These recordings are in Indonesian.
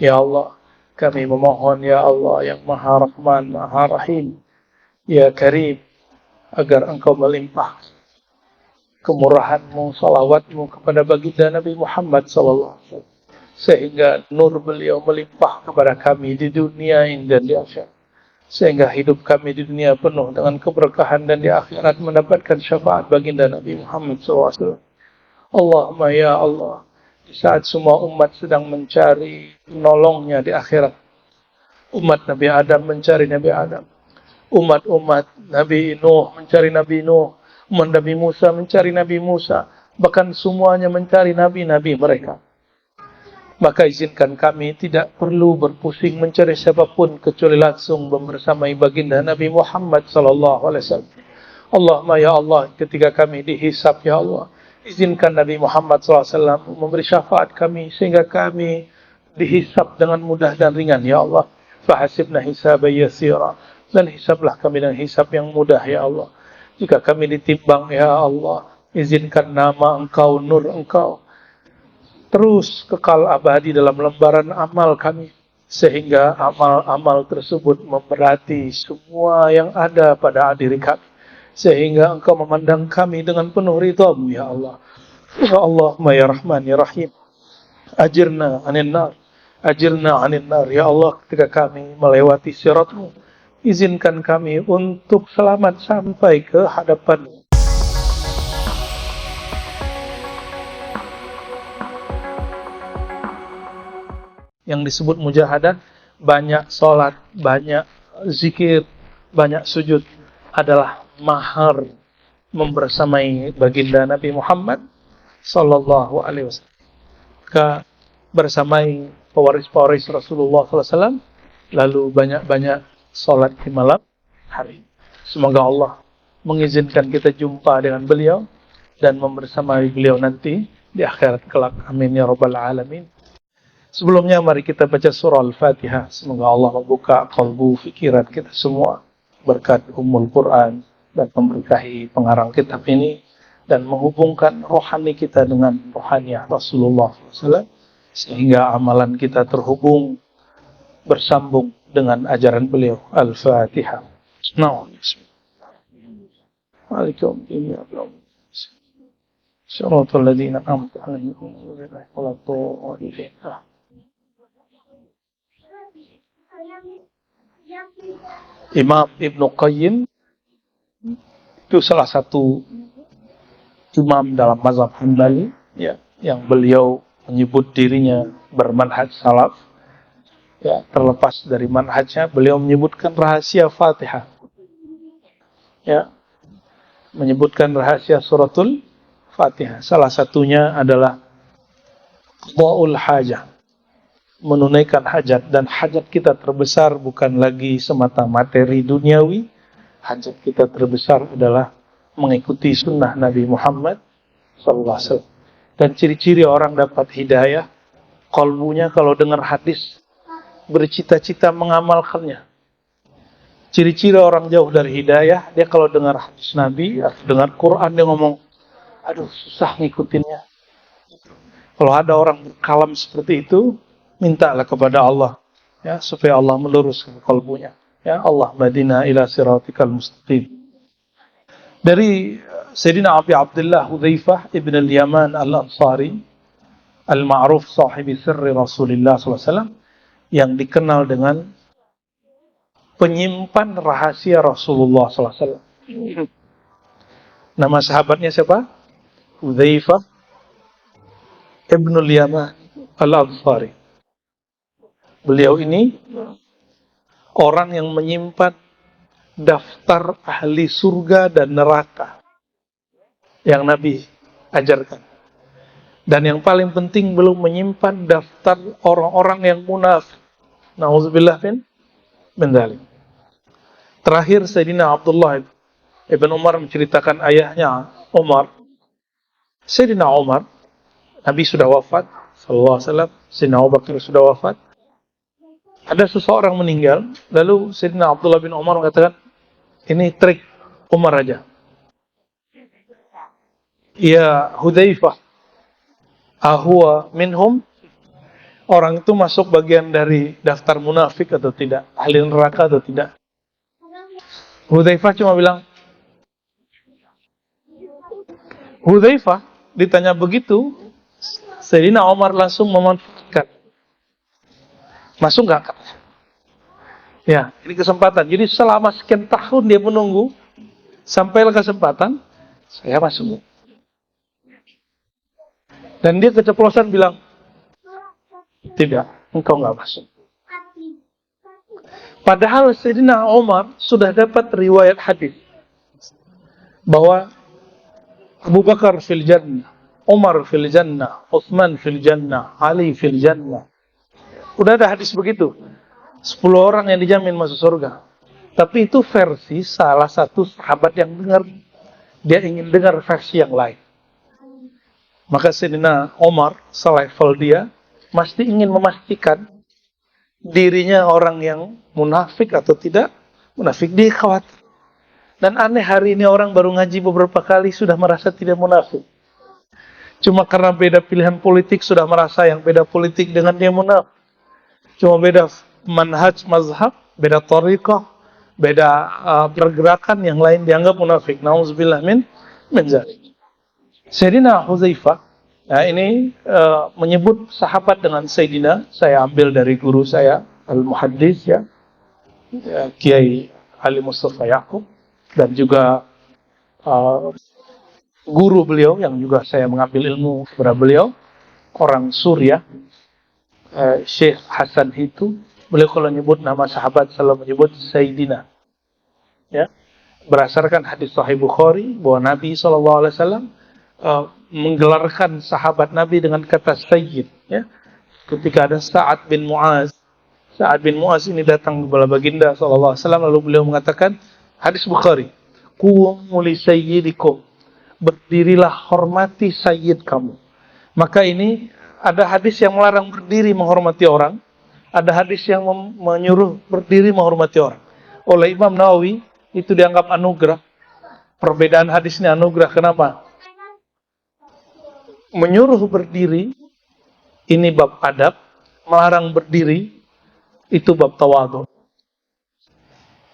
Ya Allah, kami memohon ya Allah yang Maha Rahman, Maha Rahim, ya Karim, agar Engkau melimpah kemurahan-Mu, salawat-Mu kepada baginda Nabi Muhammad SAW, sehingga nur beliau melimpah kepada kami di dunia ini dan di akhirat, sehingga hidup kami di dunia penuh dengan keberkahan dan di akhirat mendapatkan syafaat baginda Nabi Muhammad SAW. Allahumma ya Allah, di saat semua umat sedang mencari penolongnya di akhirat, umat Nabi Adam mencari Nabi Adam, umat-umat Nabi Nuh mencari Nabi Nuh, umat Nabi Musa mencari Nabi Musa, bahkan semuanya mencari nabi-nabi mereka. Maka izinkan kami tidak perlu berpusing mencari siapapun kecuali langsung bersamai baginda Nabi Muhammad SAW. Allahumma ya Allah, ketika kami dihisab ya Allah, izinkan Nabi Muhammad SAW memberi syafaat kami sehingga kami dihisab dengan mudah dan ringan ya Allah. Fahasibna hisaban yasira, dan hisablah kami dengan hisab yang mudah ya Allah. Jika kami ditimbang ya Allah, izinkan nama Engkau, nur Engkau terus kekal abadi dalam lembaran amal kami, sehingga amal-amal tersebut memberati semua yang ada pada diri kami, sehingga Engkau memandang kami dengan penuh ridha-Mu ya Allah. Ya Allahumma ya Rahman ya Rahim, ajirna anin nar, ajirna anin nar ya Allah. Ketika kami melewati sirat-Mu, izinkan kami untuk selamat sampai ke hadapan-Mu. Yang disebut mujahadah, banyak sholat, banyak zikir, banyak sujud, adalah mahar membersamai baginda Nabi Muhammad Sallallahu Alaihi Wasallam. Maka bersamai pewaris-pewaris Rasulullah SAW, lalu banyak-banyak sholat di malam hari. Semoga Allah mengizinkan kita jumpa dengan beliau dan membersamai beliau nanti di akhirat kelak. Amin ya Rabbal Alamin. Sebelumnya mari kita baca surah Al-Fatihah. Semoga Allah membuka kalbu fikiran kita semua berkat Ummul Quran dan memberkahi pengarang kitab ini dan menghubungkan rohani kita dengan rohaniah Rasulullah SAW, sehingga amalan kita terhubung bersambung dengan ajaran beliau. Al-Fatihah. Bismillahirrahmanirrahim. Syaratul ladzina an'amta 'alaihim ghairil maghdubi 'alaihim. Imam Ibn Qayyim itu salah satu imam dalam mazhab Hanbali ya, yang beliau menyebut dirinya bermanhaj salaf ya. Terlepas dari manhajnya, beliau menyebutkan rahasia Fatihah ya, menyebutkan rahasia suratul Fatihah. Salah satunya adalah qada'ul hajah, menunaikan hajat. Dan hajat kita terbesar bukan lagi semata materi duniawi. Hajat kita terbesar adalah mengikuti sunnah Nabi Muhammad SAW. Dan ciri-ciri orang dapat hidayah, qalbunya kalau dengar hadis bercita-cita mengamalkannya. Ciri-ciri orang jauh dari hidayah, dia kalau dengar hadis Nabi atau dengar Quran, dia ngomong, aduh susah ngikutinnya. Kalau ada orang berkalam seperti itu, mintalah kepada Allah ya, supaya Allah meluruskan kalbunya ya. Allah madina ila siratikal mustaqim. Dari Sayyidina Abi Abdullah Hudzaifah ibn al-Yaman al-Ansari al-ma'ruf sahibi sirri Rasulullah SAW, yang dikenal dengan penyimpan rahasia Rasulullah SAW. Nama sahabatnya siapa? Hudzaifah ibn al-Yaman al-Ansari. Beliau ini orang yang menyimpan daftar ahli surga dan neraka yang Nabi ajarkan. Dan yang paling penting, belum menyimpan daftar orang-orang yang munafik. Nauzubillah min dzalik. Terakhir Sayyidina Abdullah ibn Umar menceritakan ayahnya Umar. Sayyidina Umar, Nabi sudah wafat sallallahu alaihi wasallam, Sayyidina Abu Bakar sudah wafat. Ada seseorang meninggal, lalu Sayyidina Abdullah bin Umar mengatakan, ini trik Umar aja. Ya Hudzaifah, ahuwa minhum? orang itu masuk bagian dari daftar munafik atau tidak, ahli neraka atau tidak. Hudzaifah cuma bilang, Hudzaifah ditanya begitu, Sayyidina Umar langsung memanfaatkan. Masuk nggak? Ya, ini kesempatan. Jadi selama sekian tahun dia menunggu, sampailah kesempatan, saya masuk. Dan dia keceplosan bilang, tidak, engkau nggak masuk. Padahal Sayyidina Umar sudah dapat riwayat hadis bahwa Abu Bakar fil jannah, Umar fil jannah, Utsman fil jannah, Ali fil jannah. Udah ada hadis begitu. 10 orang yang dijamin masuk surga. Tapi itu versi salah satu sahabat yang dengar. Dia ingin dengar versi yang lain. Maka Sayyidina Umar selevel dia mesti ingin memastikan dirinya orang yang munafik atau tidak munafik. Dia khawatir. Dan aneh, hari ini orang baru ngaji beberapa kali sudah merasa tidak munafik. Cuma karena beda pilihan politik sudah merasa yang beda politik dengan dia munafik. Cuma beda manhaj mazhab, beda tariqah, beda pergerakan, yang lain dianggap munafik. Nauzubillah min zalik. Sayyidina Hudzaifah, ya, ini menyebut sahabat dengan Sayyidina. Saya ambil dari guru saya Al-Muhaddis, ya, Kiai Ali Mustafa Yaqub, dan juga guru beliau yang juga saya mengambil ilmu kepada beliau, orang Suriah, Syekh Hasan itu. Beliau kalau menyebut nama sahabat selalu menyebut Sayyidina, ya, berdasarkan hadis Sahih Bukhari bahwa Nabi SAW menggelarkan sahabat Nabi dengan kata Sayyid, ya. Ketika ada Sa'ad bin Mu'az ini datang kepada baginda SAW, lalu beliau mengatakan, hadis Bukhari, Qumu li sayyidikum, berdirilah hormati sayyid kamu. Maka ini ada hadis yang melarang berdiri menghormati orang, ada hadis yang menyuruh berdiri menghormati orang. Oleh Imam Nawawi itu dianggap anugerah. Perbedaan hadis ini anugerah. Kenapa? Menyuruh berdiri ini bab adab, melarang berdiri itu bab tawadhu.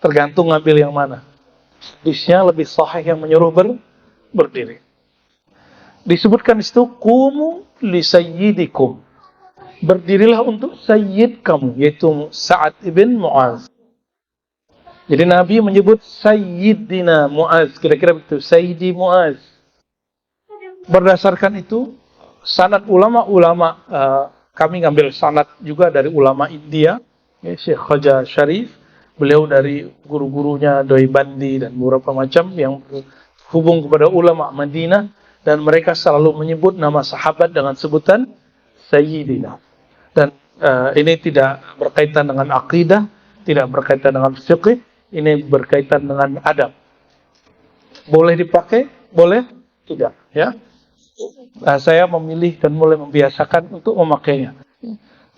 Tergantung ngambil yang mana. Hadisnya lebih sahih yang menyuruh berdiri. Disebutkan di situ, Qumu li sayyidikum, berdirilah untuk sayyid kamu, yaitu Sa'ad ibn Mu'az. Jadi Nabi menyebut Sayyidina Mu'az, kira-kira begitu, Sayyidi Mu'az. Berdasarkan itu, sanad ulama-ulama, kami ngambil sanad juga dari ulama India, ya, Syekh Khaja Sharif, beliau dari guru-gurunya Doi Bandi dan beberapa macam yang berhubung kepada ulama Madinah, dan mereka selalu menyebut nama sahabat dengan sebutan Sayyidina. Dan ini tidak berkaitan dengan akidah, tidak berkaitan dengan fiqh, ini berkaitan dengan adab. Boleh dipakai, boleh tidak, ya. Saya memilih dan mulai membiasakan untuk memakainya,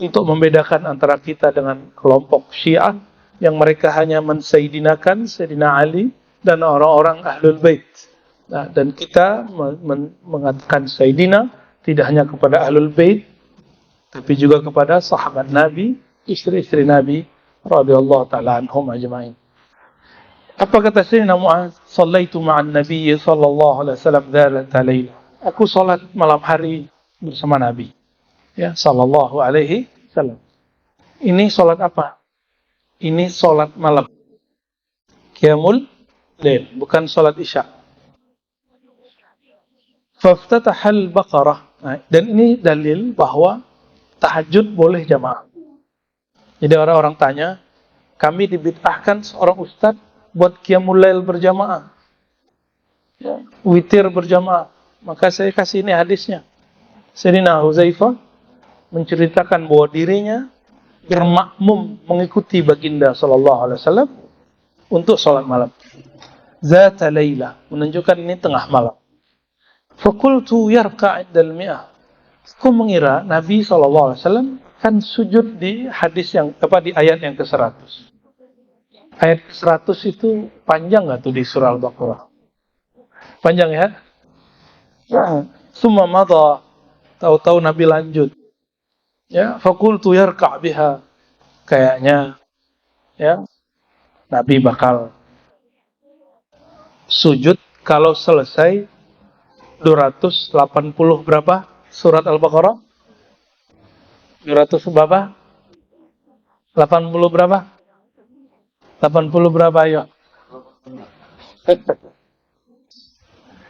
untuk membedakan antara kita dengan kelompok Syiah yang mereka hanya mensayyidinakan Sayyidina Ali dan orang-orang Ahlul Bait. Nah, dan kita mengatakan Sayyidina tidak hanya kepada Ahlul Bait, tapi juga kepada sahabat Nabi, istri-istri Nabi radhiyallahu taala anhum ajma'in. Apa kata Sayyidina Mu'az? Shallaitu ma'an Nabi sallallahu alaihi wasallam dzalata laila. Aku salat malam hari bersama Nabi, ya, sallallahu alaihi wasallam. Ini salat apa? Ini salat malam. Qiyamul lail, bukan salat Isya. Faftatahal Baqarah. Nah, dan ini dalil bahwa tahajud boleh jamaah. Jadi orang-orang tanya, kami dibid'ahkan seorang ustaz buat qiyamul lail berjamaah, ya, witir berjamaah. Maka saya kasih ini hadisnya. Sayyidina Hudzaifah menceritakan bahwa dirinya bermakmum mengikuti baginda sallallahu alaihi wasallam untuk salat malam. Zata laila, menunjukkan ini tengah malam. Fakultu yarka' indal mi'ah. Aku mengira Nabi SAW kan sujud di hadis yang di ayat yang ke-100. Ayat ke-100 itu panjang nggak tuh di surah Al-Baqarah? Panjang, ya? Summa madha, tahu-tahu Nabi lanjut. Ya, fakultu yarka' biha. Kayaknya ya Nabi bakal sujud kalau selesai 280 berapa surat Al-Baqarah? 200 berapa? 80 berapa? 80 berapa ayo?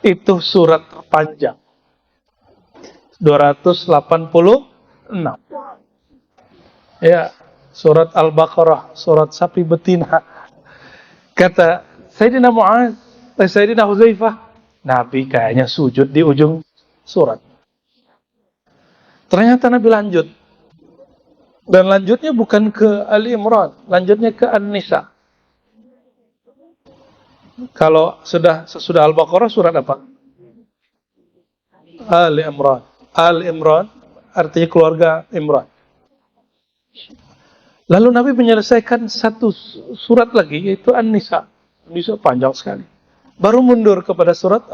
Itu surat terpanjang. 286. Ya, surat Al-Baqarah, surat sapi betina. Kata Sayyidina Mu'adz, Sayyidina Hudzaifah, Nabi kayaknya sujud di ujung surat. Ternyata Nabi lanjut. Dan lanjutnya bukan ke Ali Imran, lanjutnya ke An-Nisa. Kalau sesudah Al-Baqarah surat apa? Ali Imran. Ali Imran artinya keluarga Imran. Lalu Nabi menyelesaikan satu surat lagi, yaitu An-Nisa. An-Nisa panjang sekali. Baru mundur kepada surat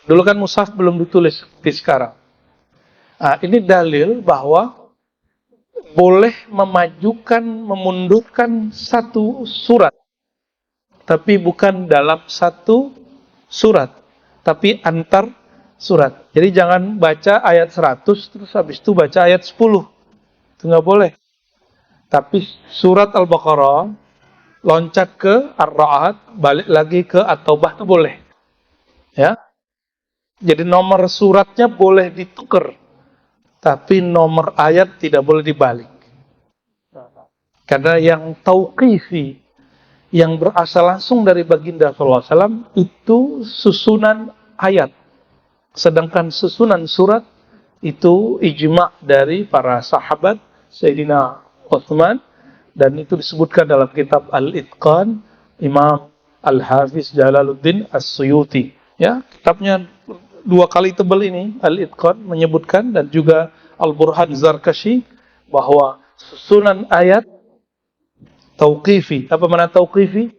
dulu kan mushaf belum ditulis seperti sekarang. Nah, ini dalil bahwa boleh memajukan, memundurkan satu surat. Tapi bukan dalam satu surat. Tapi antar surat. Jadi jangan baca ayat 100, terus habis itu baca ayat 10. Itu nggak boleh. Tapi surat Al-Baqarah, loncat ke Ar-Ra'd, balik lagi ke At-Taubah itu boleh. Ya. Jadi nomor suratnya boleh ditukar. Tapi nomor ayat tidak boleh dibalik. Karena yang tauqifi, yang berasal langsung dari baginda SAW, itu susunan ayat. Sedangkan susunan surat, itu ijma' dari para sahabat, Sayyidina Utsman, dan itu disebutkan dalam kitab Al-Itqan, Imam Al-Hafiz Jalaluddin As-Suyuti. Ya, kitabnya 2 kali tebal ini, Al-Itqan menyebutkan, dan juga Al-Burhan Zarkashi, bahwa susunan ayat tauqifi. Apa makna tauqifi?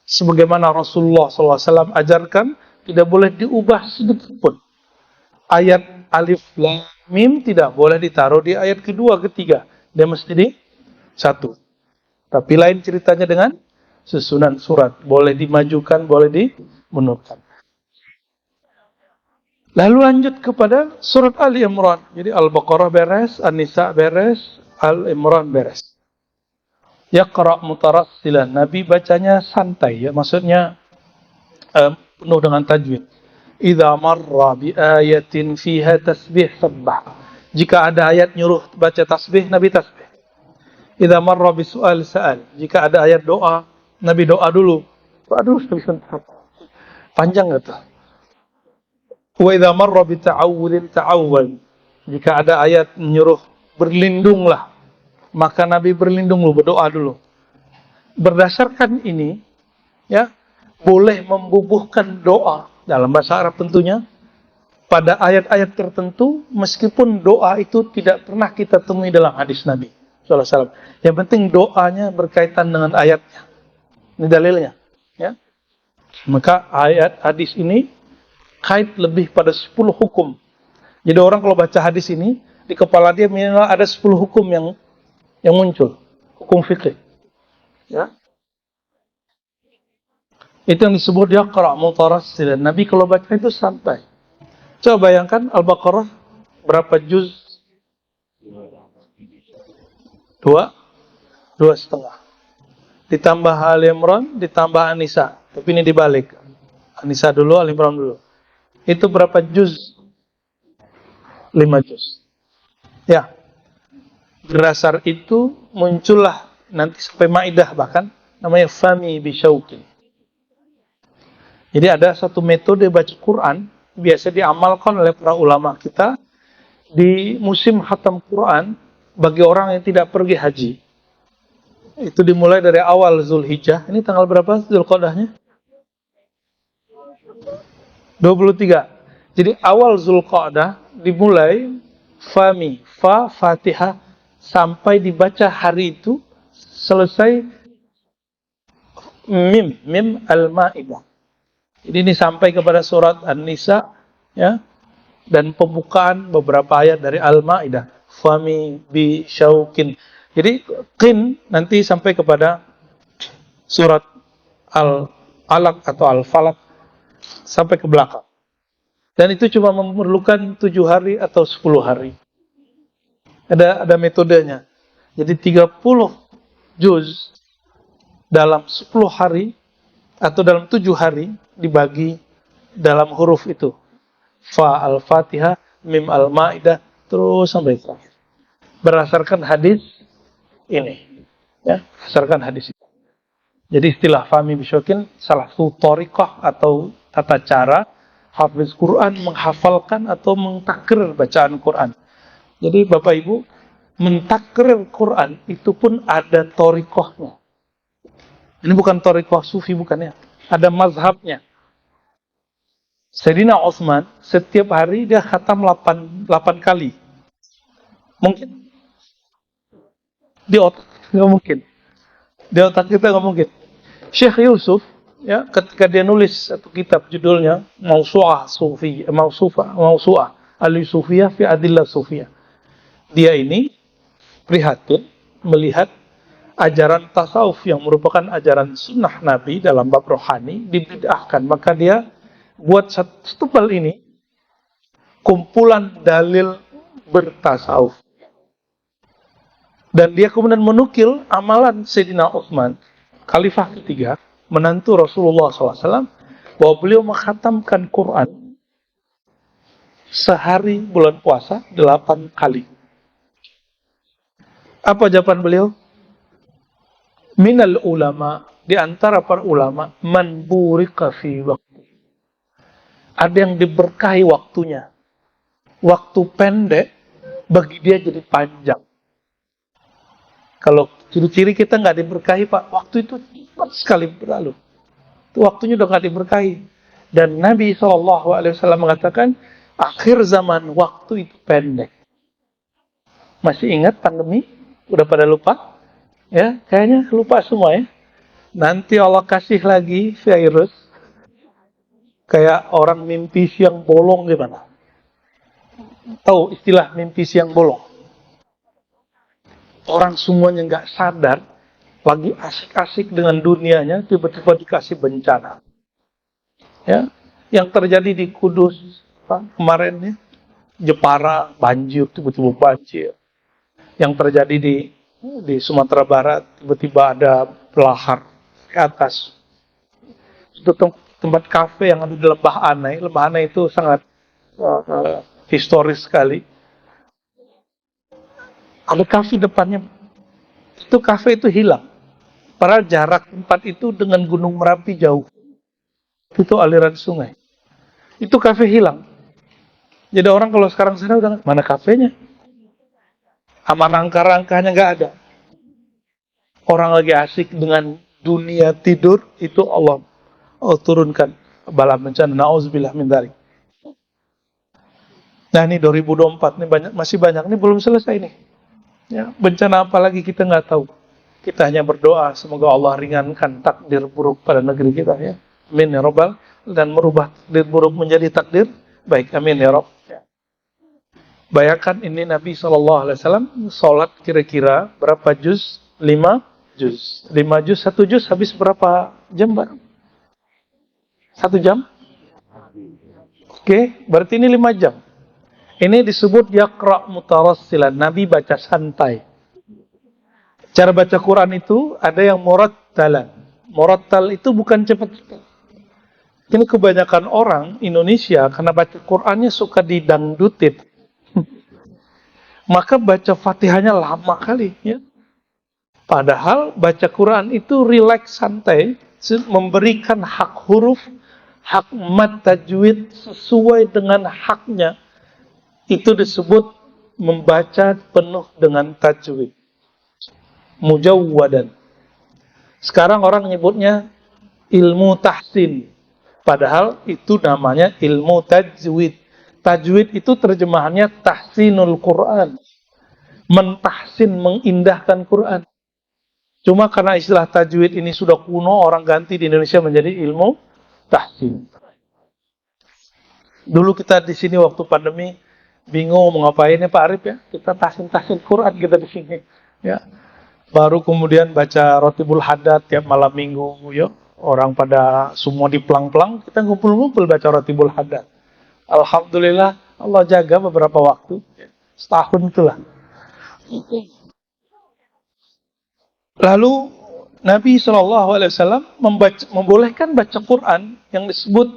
Sebagaimana Rasulullah SAW ajarkan, tidak boleh diubah sedikit pun. Ayat alif lam mim tidak boleh ditaruh di ayat kedua, ketiga. Dia mesti di satu. Tapi lain ceritanya dengan susunan surat. Boleh dimajukan, boleh dimunurkan. Lalu lanjut kepada surat Ali Imran. Jadi Al-Baqarah beres, An-Nisa beres, Al-Imran beres. Yaqra' mutarassilan. Nabi bacanya santai, ya, maksudnya penuh dengan tajwid. Idza marra bi ayatin fiha tasbih sabbah. Jika ada ayat nyuruh baca tasbih, Nabi tasbih. Idza marra bi su'al sa'al. Jika ada ayat doa, Nabi doa dulu. Aduh, panjang enggak tuh? Wa idza marra bi ta'awudin ta'awwal. Jika ada ayat menyuruh berlindunglah, maka Nabi berlindung dulu, berdoa dulu. Berdasarkan ini, ya, boleh membubuhkan doa dalam bahasa Arab tentunya pada ayat-ayat tertentu, meskipun doa itu tidak pernah kita temui dalam hadis Nabi sallallahu alaihi wasallam. Yang penting doanya berkaitan dengan ayatnya. Ini dalilnya, ya. Maka ayat hadis ini kait lebih pada 10 hukum. Jadi orang kalau baca hadis ini, di kepala dia minimal ada 10 hukum yang muncul, hukum fikih. Ya. Itu yang disebut yaqra' mutarassilan. Nabi kalau baca itu santai. Coba bayangkan Al-Baqarah berapa juz? 2,5. Ditambah Ali Imran, ditambah An-Nisa. Tapi ini dibalik. An-Nisa dulu, Ali Imran dulu. Itu berapa juz? 5 juz. Ya. Berdasar itu muncullah nanti sampai Maidah bahkan namanya fami bisyauqin. Jadi ada satu metode baca Quran biasa diamalkan oleh para ulama kita di musim khatam Quran bagi orang yang tidak pergi haji. Itu dimulai dari awal Zulhijjah. Ini tanggal berapa Zulqa'dahnya? 23. Jadi awal Zulqa'dah dimulai fami, Fatihah sampai dibaca hari itu selesai mim Al-Maidah. Jadi ini sampai kepada surat An-Nisa, ya, dan pembukaan beberapa ayat dari Al-Maidah. fami bi syaukin. Jadi qin nanti sampai kepada surat Al-Alaq atau Al-Falaq sampai ke belakang. Dan itu cuma memerlukan 7 hari atau 10 hari. Ada metodenya. Jadi 30 juz dalam 10 hari atau dalam 7 hari dibagi dalam huruf itu. Fa al-Fatihah, Mim al-Maidah, terus sampai terakhir. Berdasarkan hadis ini. Ya, berdasarkan hadis itu. Jadi istilah fahmi bisyaukin salah satu thariqah atau tata cara hafiz Quran menghafalkan atau mentakrir bacaan Quran. Jadi Bapak Ibu, mentakrir Quran itu pun ada thariqahnya. Ini bukan thariqah sufi, bukan ya. Ada mazhabnya. Sayyidina Utsman setiap hari dia khatam 8 kali. Mungkin? Di otak nggak mungkin. Di otak kita nggak mungkin. Syekh Yusuf, ya, ketika dia nulis satu kitab judulnya Mausu'ah Al-Yusufiyah fi Adillah Sufiyah. Dia ini prihatin melihat ajaran tasawuf yang merupakan ajaran sunnah Nabi dalam bab rohani dibid'ahkan. Maka dia buat satu tebal ini kumpulan dalil bertasawuf. Dan dia kemudian menukil amalan Sayyidina Utsman, khalifah ketiga, menantu Rasulullah SAW, bahwa beliau mengkhatamkan Quran sehari bulan puasa 8 kali. Apa jawaban beliau? Minal ulama, di antara para ulama, man burika fi waktu. Ada yang diberkahi waktunya. Waktu pendek, bagi dia jadi panjang. Kalau ciri-ciri kita nggak diberkahi, Pak, waktu itu cepat sekali berlalu. Itu waktunya udah nggak diberkahi. Dan Nabi SAW mengatakan, akhir zaman waktu itu pendek. Masih ingat pandemi? Udah pada lupa? Ya, kayaknya lupa semua ya. Nanti Allah kasih lagi virus. Kayak orang mimpi siang bolong gimana? Tahu istilah mimpi siang bolong? Orang semuanya nggak sadar, lagi asik-asik dengan dunianya, tiba-tiba dikasih bencana. Ya, yang terjadi di Kudus kemarin ya, Jepara banjir, tiba-tiba banjir. Yang terjadi di Sumatera Barat, tiba-tiba ada lahar ke atas. Itu tempat kafe yang ada di Lembah Anai. Lembah Anai itu sangat historis sekali. Ada kafe depannya, itu kafe itu hilang. Padahal jarak tempat itu dengan Gunung Merapi jauh. Itu aliran sungai. Itu kafe hilang. Jadi orang kalau sekarang sana udah mana kafenya? Sama rangka-rangkanya nggak ada. Orang lagi asik dengan dunia tidur, itu Allah turunkan bala bencana. Nauzubillah min dzalik. Nah ini 2024 nih masih banyak nih belum selesai nih. Ya, bencana apa lagi kita nggak tahu. Kita hanya berdoa semoga Allah ringankan takdir buruk pada negeri kita ya. Amin ya Rabbal, dan merubah takdir buruk menjadi takdir baik. Amin ya Rabb. Bayangkan ini Nabi SAW sholat kira-kira berapa juz? 5 juz. 5 juz, 1 juz habis berapa jam, Pak? 1 jam? Oke, berarti ini 5 jam. Ini disebut yaqra' mutarassilan. Nabi baca santai. Cara baca Quran itu ada yang murattalan. Murattal itu bukan cepat-cepat. Ini kebanyakan orang Indonesia karena baca Qurannya suka didangdutin. Maka baca Fatihahnya lama kali ya. Padahal baca Quran itu rileks santai, memberikan hak huruf, hak mad tajwid sesuai dengan haknya. Itu disebut membaca penuh dengan tajwid. Mujawwadan. Sekarang orang nyebutnya ilmu tahsin. Padahal itu namanya ilmu tajwid. Tajwid itu terjemahannya tahsinul Quran. Mentahsin, mengindahkan Quran. Cuma karena istilah tajwid ini sudah kuno, orang ganti di Indonesia menjadi ilmu tahsin. Dulu kita di sini waktu pandemi Bingung mau ngapain ya Pak Arif ya? Kita tahsin Quran kita di sini. Ya. Baru kemudian baca Rotibul Haddad tiap malam minggu, ya. Orang pada semua diplang-plang, kita ngumpul-ngumpul baca Rotibul Haddad. Alhamdulillah Allah jaga beberapa waktu, ya. Setahun itulah. Lalu Nabi SAW membolehkan baca Quran yang disebut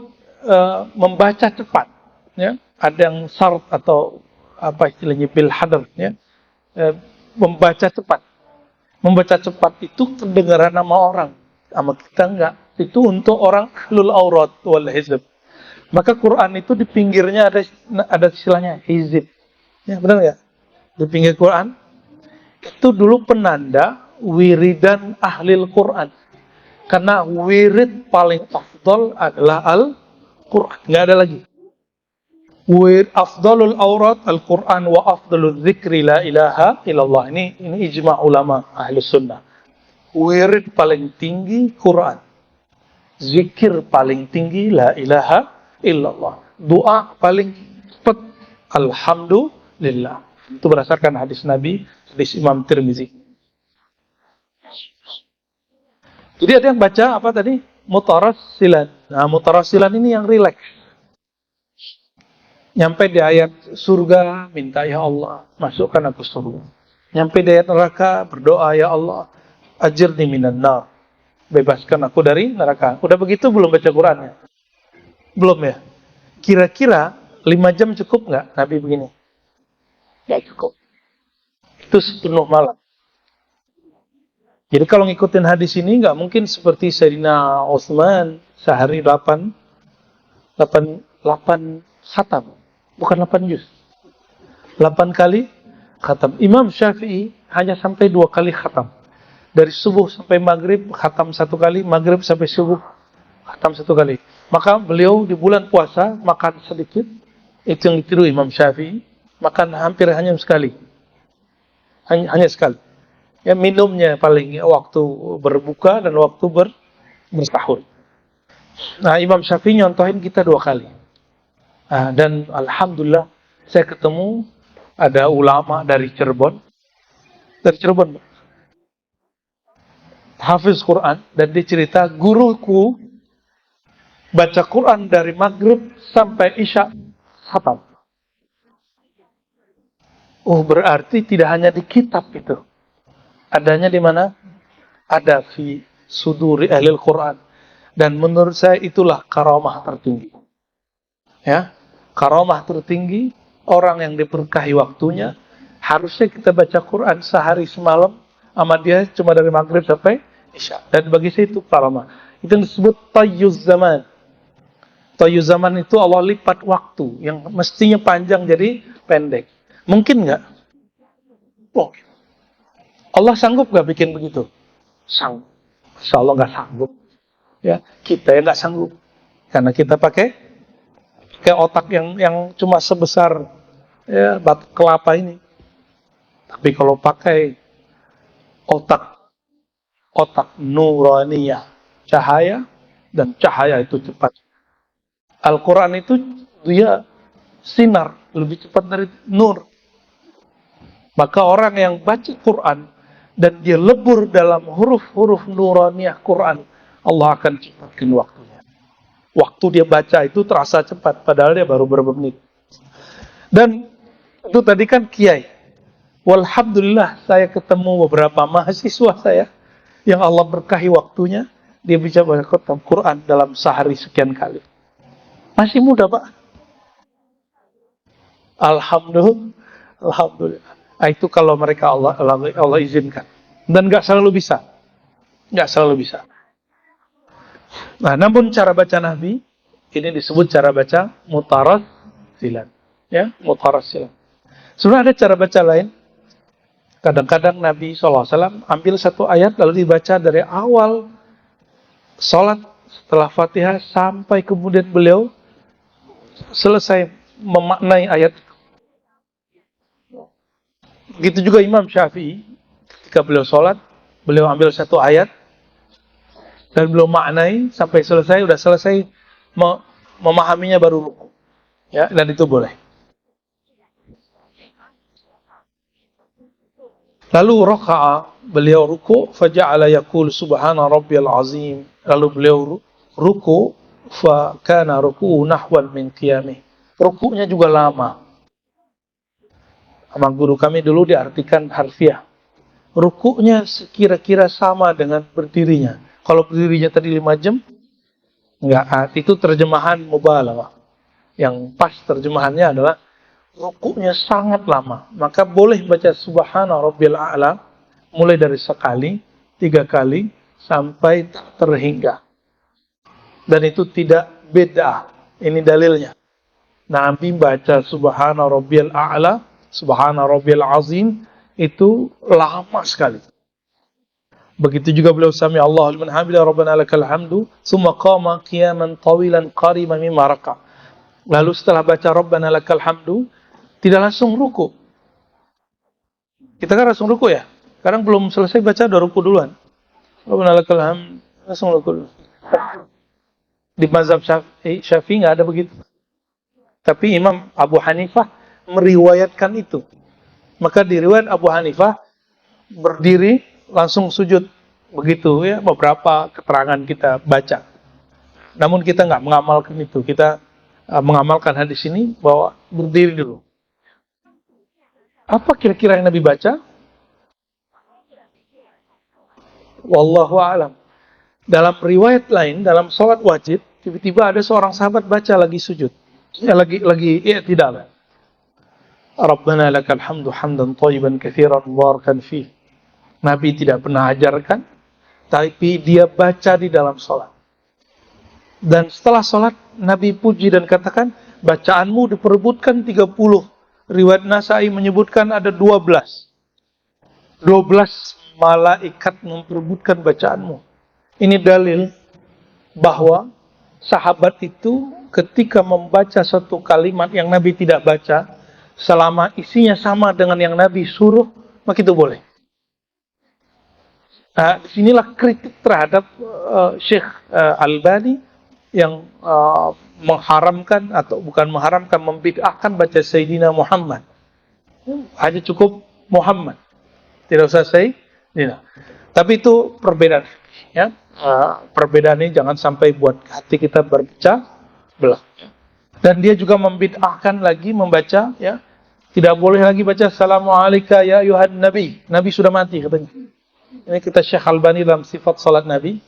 membaca cepat. Ya. Ada yang syarat atau apa istilahnya bil hadar, ya. Membaca cepat. Membaca cepat itu kedengaran sama orang, sama kita enggak. Itu untuk orang ahlul aurat wal hizb. Maka Quran itu di pinggirnya ada istilahnya hizib. Ya, benar ya? Di pinggir Quran itu dulu penanda wiridan ahlil Quran. Karena wirid paling afdal adalah Al-Quran. Enggak ada lagi. Afdalul aurat Al-Quran wa afdalul zikri la ilaha illallah. Ini ijma' ulama ahli sunnah. Wirid paling tinggi Quran. Zikir paling tinggi la ilaha illallah. Doa paling cepat alhamdulillah. Itu berdasarkan hadis Nabi, hadis Imam Tirmizi. Jadi ada yang baca apa tadi? Mutarassilan. Nah, mutarassilan ini yang rileks. Nyampe di ayat surga, minta ya Allah, masukkan aku surga. Nyampe di ayat neraka, berdoa ya Allah, ajirni minan nar. Bebaskan aku dari neraka. Udah begitu belum baca Qurannya? Belum ya? Kira-kira 5 jam cukup nggak Nabi begini? Nggak cukup. Itu sepenuh malam. Jadi kalau ngikutin hadis ini nggak mungkin seperti Sayyidina Utsman sehari 8 khatam. Bukan 8 juz. 8 kali khatam. Imam Syafi'i hanya sampai 2 kali khatam. Dari subuh sampai maghrib khatam 1 kali, maghrib sampai subuh khatam 1 kali. Maka beliau di bulan puasa makan sedikit, itu yang ditiru Imam Syafi'i, makan hampir hanya sekali. Hanya sekali. Ya, minumnya paling waktu berbuka dan waktu bersahur. Nah, Imam Syafi'i nyontohin kita 2 kali. Dan alhamdulillah saya ketemu ada ulama dari Cirebon. Hafiz Quran, dan dia cerita guruku baca Quran dari maghrib sampai isya khatam. Oh, berarti tidak hanya di kitab itu. Adanya di mana? Ada fi suduri ahlil Quran. Dan menurut saya itulah karamah tertinggi. Ya, karamah tertinggi orang yang diberkahi waktunya. Harusnya kita baca Quran sehari semalam, sama dia cuma dari maghrib sampai isya. Dan bagi saya itu karamah. Itu yang disebut tayyuz zaman. Tayyuz zaman itu Allah lipat waktu yang mestinya panjang jadi pendek. Mungkin nggak? Mungkin. Allah sanggup nggak bikin begitu? Sanggup. Insya Allah nggak sanggup. Ya, kita yang nggak sanggup. Karena kita pakai otak yang cuma sebesar ya, batu kelapa ini. Tapi kalau pakai otak nuraniyah, cahaya, dan cahaya itu cepat. Al-Quran itu dia sinar lebih cepat dari nur. Maka orang yang baca Quran dan dia lebur dalam huruf-huruf nuraniyah Quran, Allah akan cepatkan waktunya. Waktu dia baca itu terasa cepat, padahal dia baru beberapa menit. Dan itu tadi kan kiai. Walhamdulillah saya ketemu beberapa mahasiswa saya yang Allah berkahi waktunya, dia bisa baca Quran dalam sehari sekian kali. Masih muda, Pak. Alhamdulillah. Nah, itu kalau mereka Allah izinkan. Dan nggak selalu bisa. Nah, namun cara baca Nabi ini disebut cara baca mutarassilan. Ya, mutarassilan. Sebenarnya ada cara baca lain. Kadang-kadang Nabi SAW ambil satu ayat lalu dibaca dari awal sholat setelah Fatihah sampai kemudian beliau selesai memaknai ayat. Begitu juga Imam Syafi'i, ketika beliau sholat, beliau ambil satu ayat dan beliau maknai sampai selesai, udah selesai memahaminya baru ruku. Ya, dan itu boleh. Lalu raka'a, beliau ruku, faja'ala yaqul subhana rabbiyal azim. Lalu beliau ruku, fa kana ruku'u nahwan min qiyamih. Ruku'nya juga lama. Sama guru kami dulu diartikan harfiah. Ruku'nya kira-kira sama dengan berdirinya. Kalau berdirinya tadi 5 jam, enggak, itu terjemahan mubalaghah. Yang pas terjemahannya adalah ruku'nya sangat lama. Maka boleh baca subhana rabbiyal a'la mulai dari sekali, 3 kali, sampai tak terhingga. Dan itu tidak beda. Ini dalilnya. Nabi baca subhana rabbiyal a'la, subhana rabbiyal azim, itu lama sekali. Begitu juga beliau sami Allahu liman hamida rabbana lakal hamdu, tsumma qama qiyaman tawilan qariban mimma raka'. Lalu setelah baca rabbana lakal hamdu, tidak langsung ruku. Kita kan langsung ruku ya. Sekarang belum selesai baca udah ruku duluan. Rabbana lakal hamdu, langsung ruku. Di mazhab Syafi'i enggak ada begitu. Tapi Imam Abu Hanifah meriwayatkan itu. Maka di riwayat Abu Hanifah berdiri langsung sujud. Begitu ya beberapa keterangan kita baca. Namun kita nggak mengamalkan itu. Kita mengamalkan hadis ini bahwa berdiri dulu. Apa kira-kira yang Nabi baca? Wallahu a'lam. Dalam riwayat lain, dalam sholat wajib, tiba-tiba ada seorang sahabat baca lagi sujud. Ya, lagi i'tidal. Rabbana lakal hamdu hamdan thayyiban katsiran mubarakan fih. Nabi tidak pernah ajarkan, tapi dia baca di dalam sholat. Dan setelah sholat, Nabi puji dan katakan, bacaanmu diperebutkan 30. Riwayat Nasai menyebutkan ada 12. 12 malaikat memperebutkan bacaanmu. Ini dalil bahwa sahabat itu ketika membaca satu kalimat yang Nabi tidak baca, selama isinya sama dengan yang Nabi suruh, maka itu boleh. Nah, disinilah kritik terhadap Syekh Albani yang mengharamkan atau bukan mengharamkan, membid'ahkan baca Sayyidina Muhammad. Hanya cukup Muhammad, tidak usah Sayyidina. Tapi itu perbedaan, ya. Perbedaan ini jangan sampai buat hati kita berpecah belah. Dan dia juga membid'ahkan lagi membaca, ya, tidak boleh lagi baca Assalamualaikum ya ayuhan Nabi. Nabi sudah mati katanya. Ini kita Syekh Albani dalam sifat salat Nabi.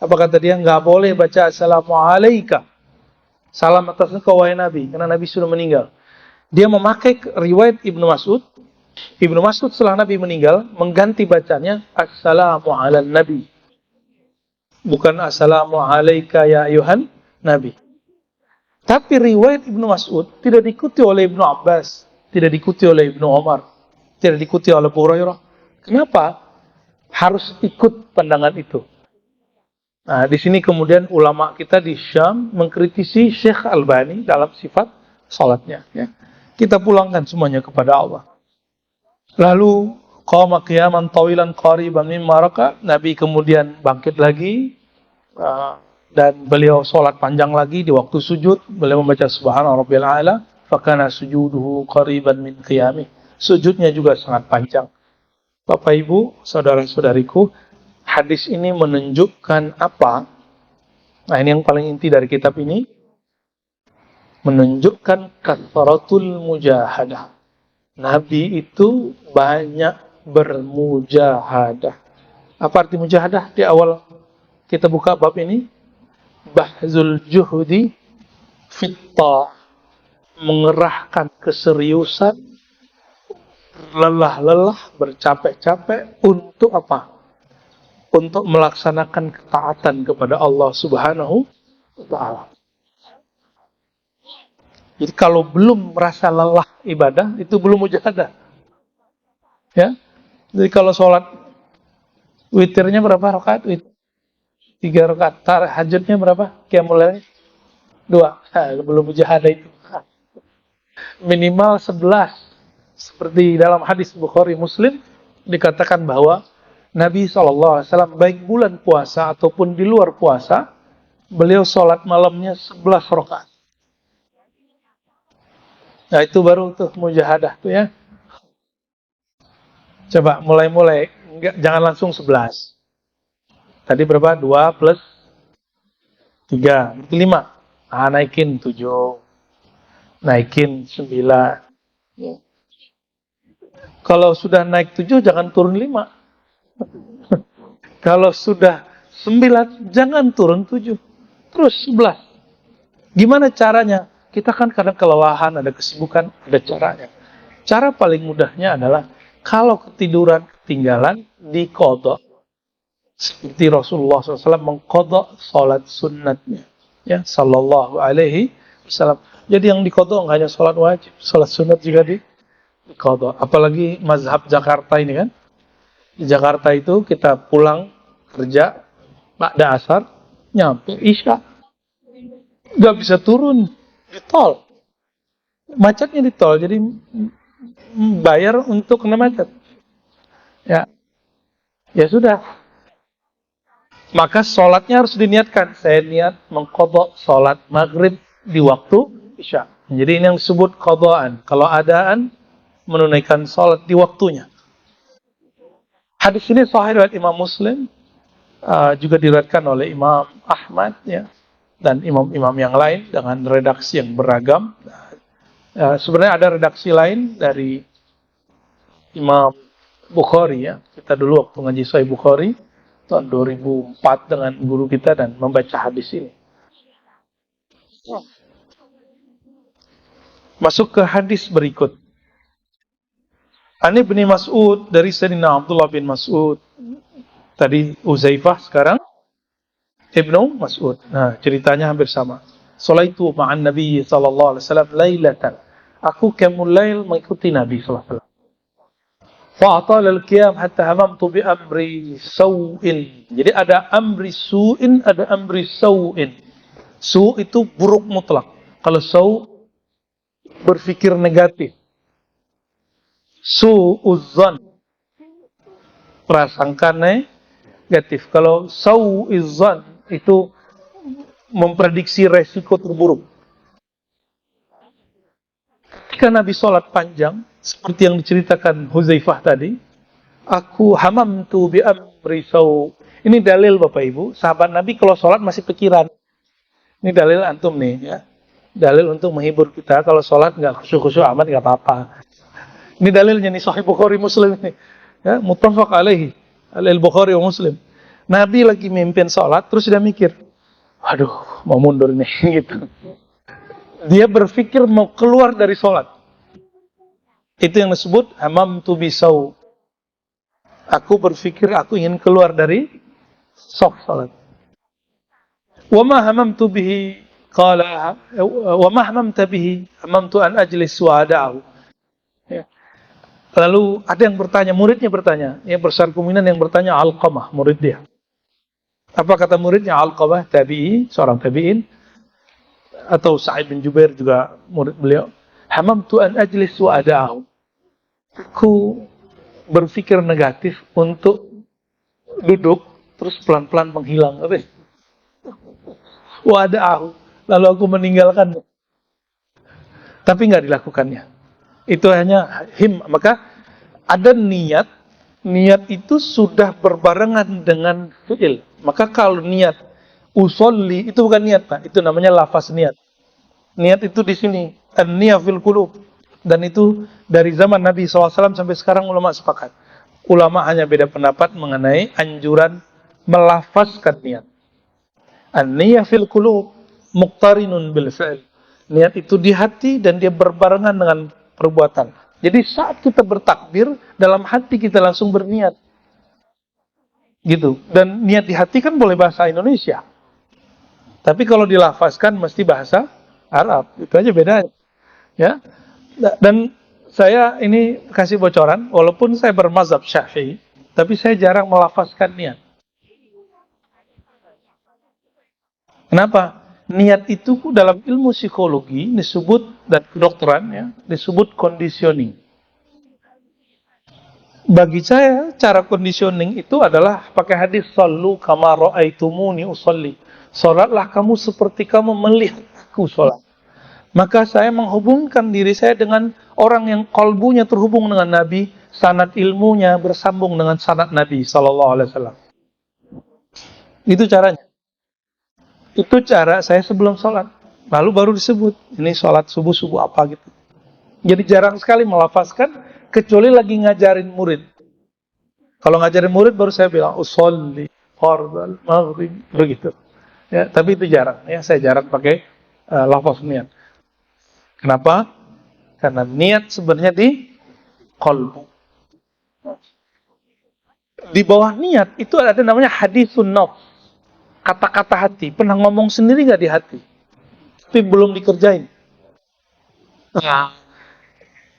Apa kata dia? Nggak boleh baca Assalamualaikum. Salam atas engkau wahai Nabi, karena Nabi sudah meninggal. Dia memakai riwayat Ibnu Mas'ud. Ibnu Mas'ud setelah Nabi meninggal mengganti bacanya Assalamu ala Nabi. Bukan Assalamu alaika ya ayuhan Nabi. Tapi riwayat Ibnu Mas'ud tidak diikuti oleh Ibnu Abbas, tidak diikuti oleh Ibnu Umar, tidak diikuti oleh Abu Hurairah. Kenapa? Harus ikut pandangan itu. Nah, di sini kemudian ulama kita di Syam mengkritisi Syekh Albani dalam sifat salatnya. Ya. Kita pulangkan semuanya kepada Allah. Lalu qama qiyaman tawilan qariban mimma raka. Nabi kemudian bangkit lagi dan beliau sholat panjang lagi di waktu sujud. Beliau membaca subhana rabbiyal a'la fa kana sujuduhu qariban min qiyamih. Sujudnya juga sangat panjang. Bapak Ibu, saudara-saudariku, hadis ini menunjukkan apa? Nah, ini yang paling inti dari kitab ini. Menunjukkan kathratul mujahadah. Nabi itu banyak bermujahadah. Apa arti mujahadah? Di awal kita buka bab ini, bahzul juhudi fitta, mengerahkan keseriusan, lelah-lelah, bercapek-capek untuk apa? Untuk melaksanakan ketaatan kepada Allah Subhanahu wa ta'ala. Jadi kalau belum merasa lelah ibadah, itu belum mujahadah. Ya. Jadi kalau sholat witirnya berapa rakaat? 3 rakaat. Tahajudnya berapa? Qiyamul lailnya 2. Belum mujahadah itu. Minimal 11. Seperti dalam hadis Bukhari Muslim dikatakan bahwa Nabi SAW baik bulan puasa ataupun di luar puasa, beliau sholat malamnya 11 rakaat. Nah, itu baru tuh mujahadah tuh ya. Coba mulai-mulai, jangan langsung 11. Tadi berapa? 2 plus 3, berarti 5. Naikin 7, naikin 9. Kalau sudah naik 7, jangan turun 5. Kalau sudah 9, jangan turun 7. Terus 11. Gimana caranya? Kita kan kadang kelelahan, ada kesibukan, ada caranya. Cara paling mudahnya adalah kalau ketiduran, ketinggalan, diqadha. Seperti Rasulullah SAW mengqadha salat sunnatnya. Ya, sallallahu alaihi wasallam. Jadi yang diqadha nggak hanya salat wajib, salat sunat juga diqadha. Apalagi mazhab Jakarta ini kan. Di Jakarta itu kita pulang kerja, ba'da asar, nyampe isya. Nggak bisa turun di tol. Macetnya di tol, jadi bayar untuk kena macet. Ya sudah. Maka sholatnya harus diniatkan. Saya niat mengqadha sholat maghrib di waktu isya. Jadi ini yang disebut qadhaan. Kalau adaan, menunaikan sholat di waktunya. Hadis ini sahih riwayat Imam Muslim, juga diriwayatkan oleh Imam Ahmad, ya, dan imam-imam yang lain dengan redaksi yang beragam. Sebenarnya ada redaksi lain dari Imam Bukhari, ya. Kita dulu waktu ngaji Sahih Bukhari tahun 2004 dengan guru kita dan membaca hadis ini. Masuk ke hadis berikut. An Ibnu Mas'ud, dari Sayyidina Abdullah bin Mas'ud. Tadi Uzaifah, sekarang Ibnu Mas'ud. Nah, ceritanya hampir sama. Salaitu ma'an Nabi sallallahu alaihi wasallam lailatan. Aku qiyamul lail mengikuti Nabi sallallahu alaihi wasallam. Fa'atal al-qiyam hatta hamamtu bi amri sau'in. Jadi ada amri su'in, ada amri sau'in. Su' itu buruk mutlak. Kalau sau' berpikir negatif. Su'uzzan, prasangka negatif. Kalau sau'izzan itu memprediksi resiko terburuk. Ketika Nabi sholat panjang, seperti yang diceritakan Huzaifah tadi, aku hamamtu bi amri sau'. Ini dalil Bapak Ibu, sahabat Nabi kalau sholat masih pikiran. Ini dalil antum nih, ya. Dalil untuk menghibur kita. Kalau sholat nggak khusyuk-khusyuk amat nggak apa-apa. Ini dalilnya nih Sahih Bukhari Muslim ini. Ya, muttafaq alaihi. Al-Bukhari wa Muslim. Nabi lagi mimpin sholat, terus dia mikir, waduh, mau mundur nih, gitu. Dia berpikir mau keluar dari sholat. Itu yang disebut hamamtu bisau. Aku berpikir aku ingin keluar dari sholat. Wa ma hamamtu bihi qala wa ma hamamta bihi hamamtu an ajlis wa'ada'ahu. Ya. Lalu ada yang bertanya, muridnya bertanya, yang besar kemungkinan yang bertanya Alqamah, murid dia. Apa kata muridnya? Alqamah, tabi'i, seorang tabi'in, atau Sa'id bin Jubair juga murid beliau. Hamamtu an ajlis wa ada'ahu. Aku berpikir negatif untuk duduk, terus pelan-pelan menghilang. Wa ada'ahu. Lalu aku meninggalkan. Tapi nggak dilakukannya. Itu hanya maka ada niat itu sudah berbarengan dengan fi'il. Maka kalau niat usolli itu bukan niat, Pak, itu namanya lafaz niat. Niat itu di sini, an-niyah fil qulub, dan itu dari zaman Nabi SAW sampai sekarang ulama sepakat. Ulama hanya beda pendapat mengenai anjuran melafazkan niat. An-niyah fil qulub muqtarinun bil fi'il. Niat itu di hati dan dia berbarengan dengan perbuatan. Jadi saat kita bertakbir, dalam hati kita langsung berniat. Gitu. Dan niat di hati kan boleh bahasa Indonesia. Tapi kalau dilafazkan mesti bahasa Arab. Itu aja bedanya. Ya. Dan saya ini kasih bocoran, walaupun saya bermazhab Syafi'i, tapi saya jarang melafazkan niat. Kenapa? Niat itu dalam ilmu psikologi disebut, dan kedokteran, ya, disebut conditioning. Bagi saya cara conditioning itu adalah pakai hadis sallu kama ra'aitumuni usolli. Salatlah kamu seperti kamu melihat aku salat. Maka saya menghubungkan diri saya dengan orang yang kalbunya terhubung dengan Nabi, sanad ilmunya bersambung dengan sanad Nabi Sallallahu Alaihi Wasallam. Itu caranya. Itu cara saya sebelum sholat. Lalu baru disebut, ini sholat subuh apa gitu. Jadi jarang sekali melafazkan, kecuali lagi ngajarin murid. Kalau ngajarin murid baru saya bilang, usolli fardal maghrib, begitu. Ya, tapi itu jarang. Ya, saya jarang pakai lafaz niat. Kenapa? Karena niat sebenarnya di qalbu. Di bawah niat itu ada namanya hadisun nafs. Kata-kata hati. Pernah ngomong sendiri nggak di hati? Tapi belum dikerjain. Nah,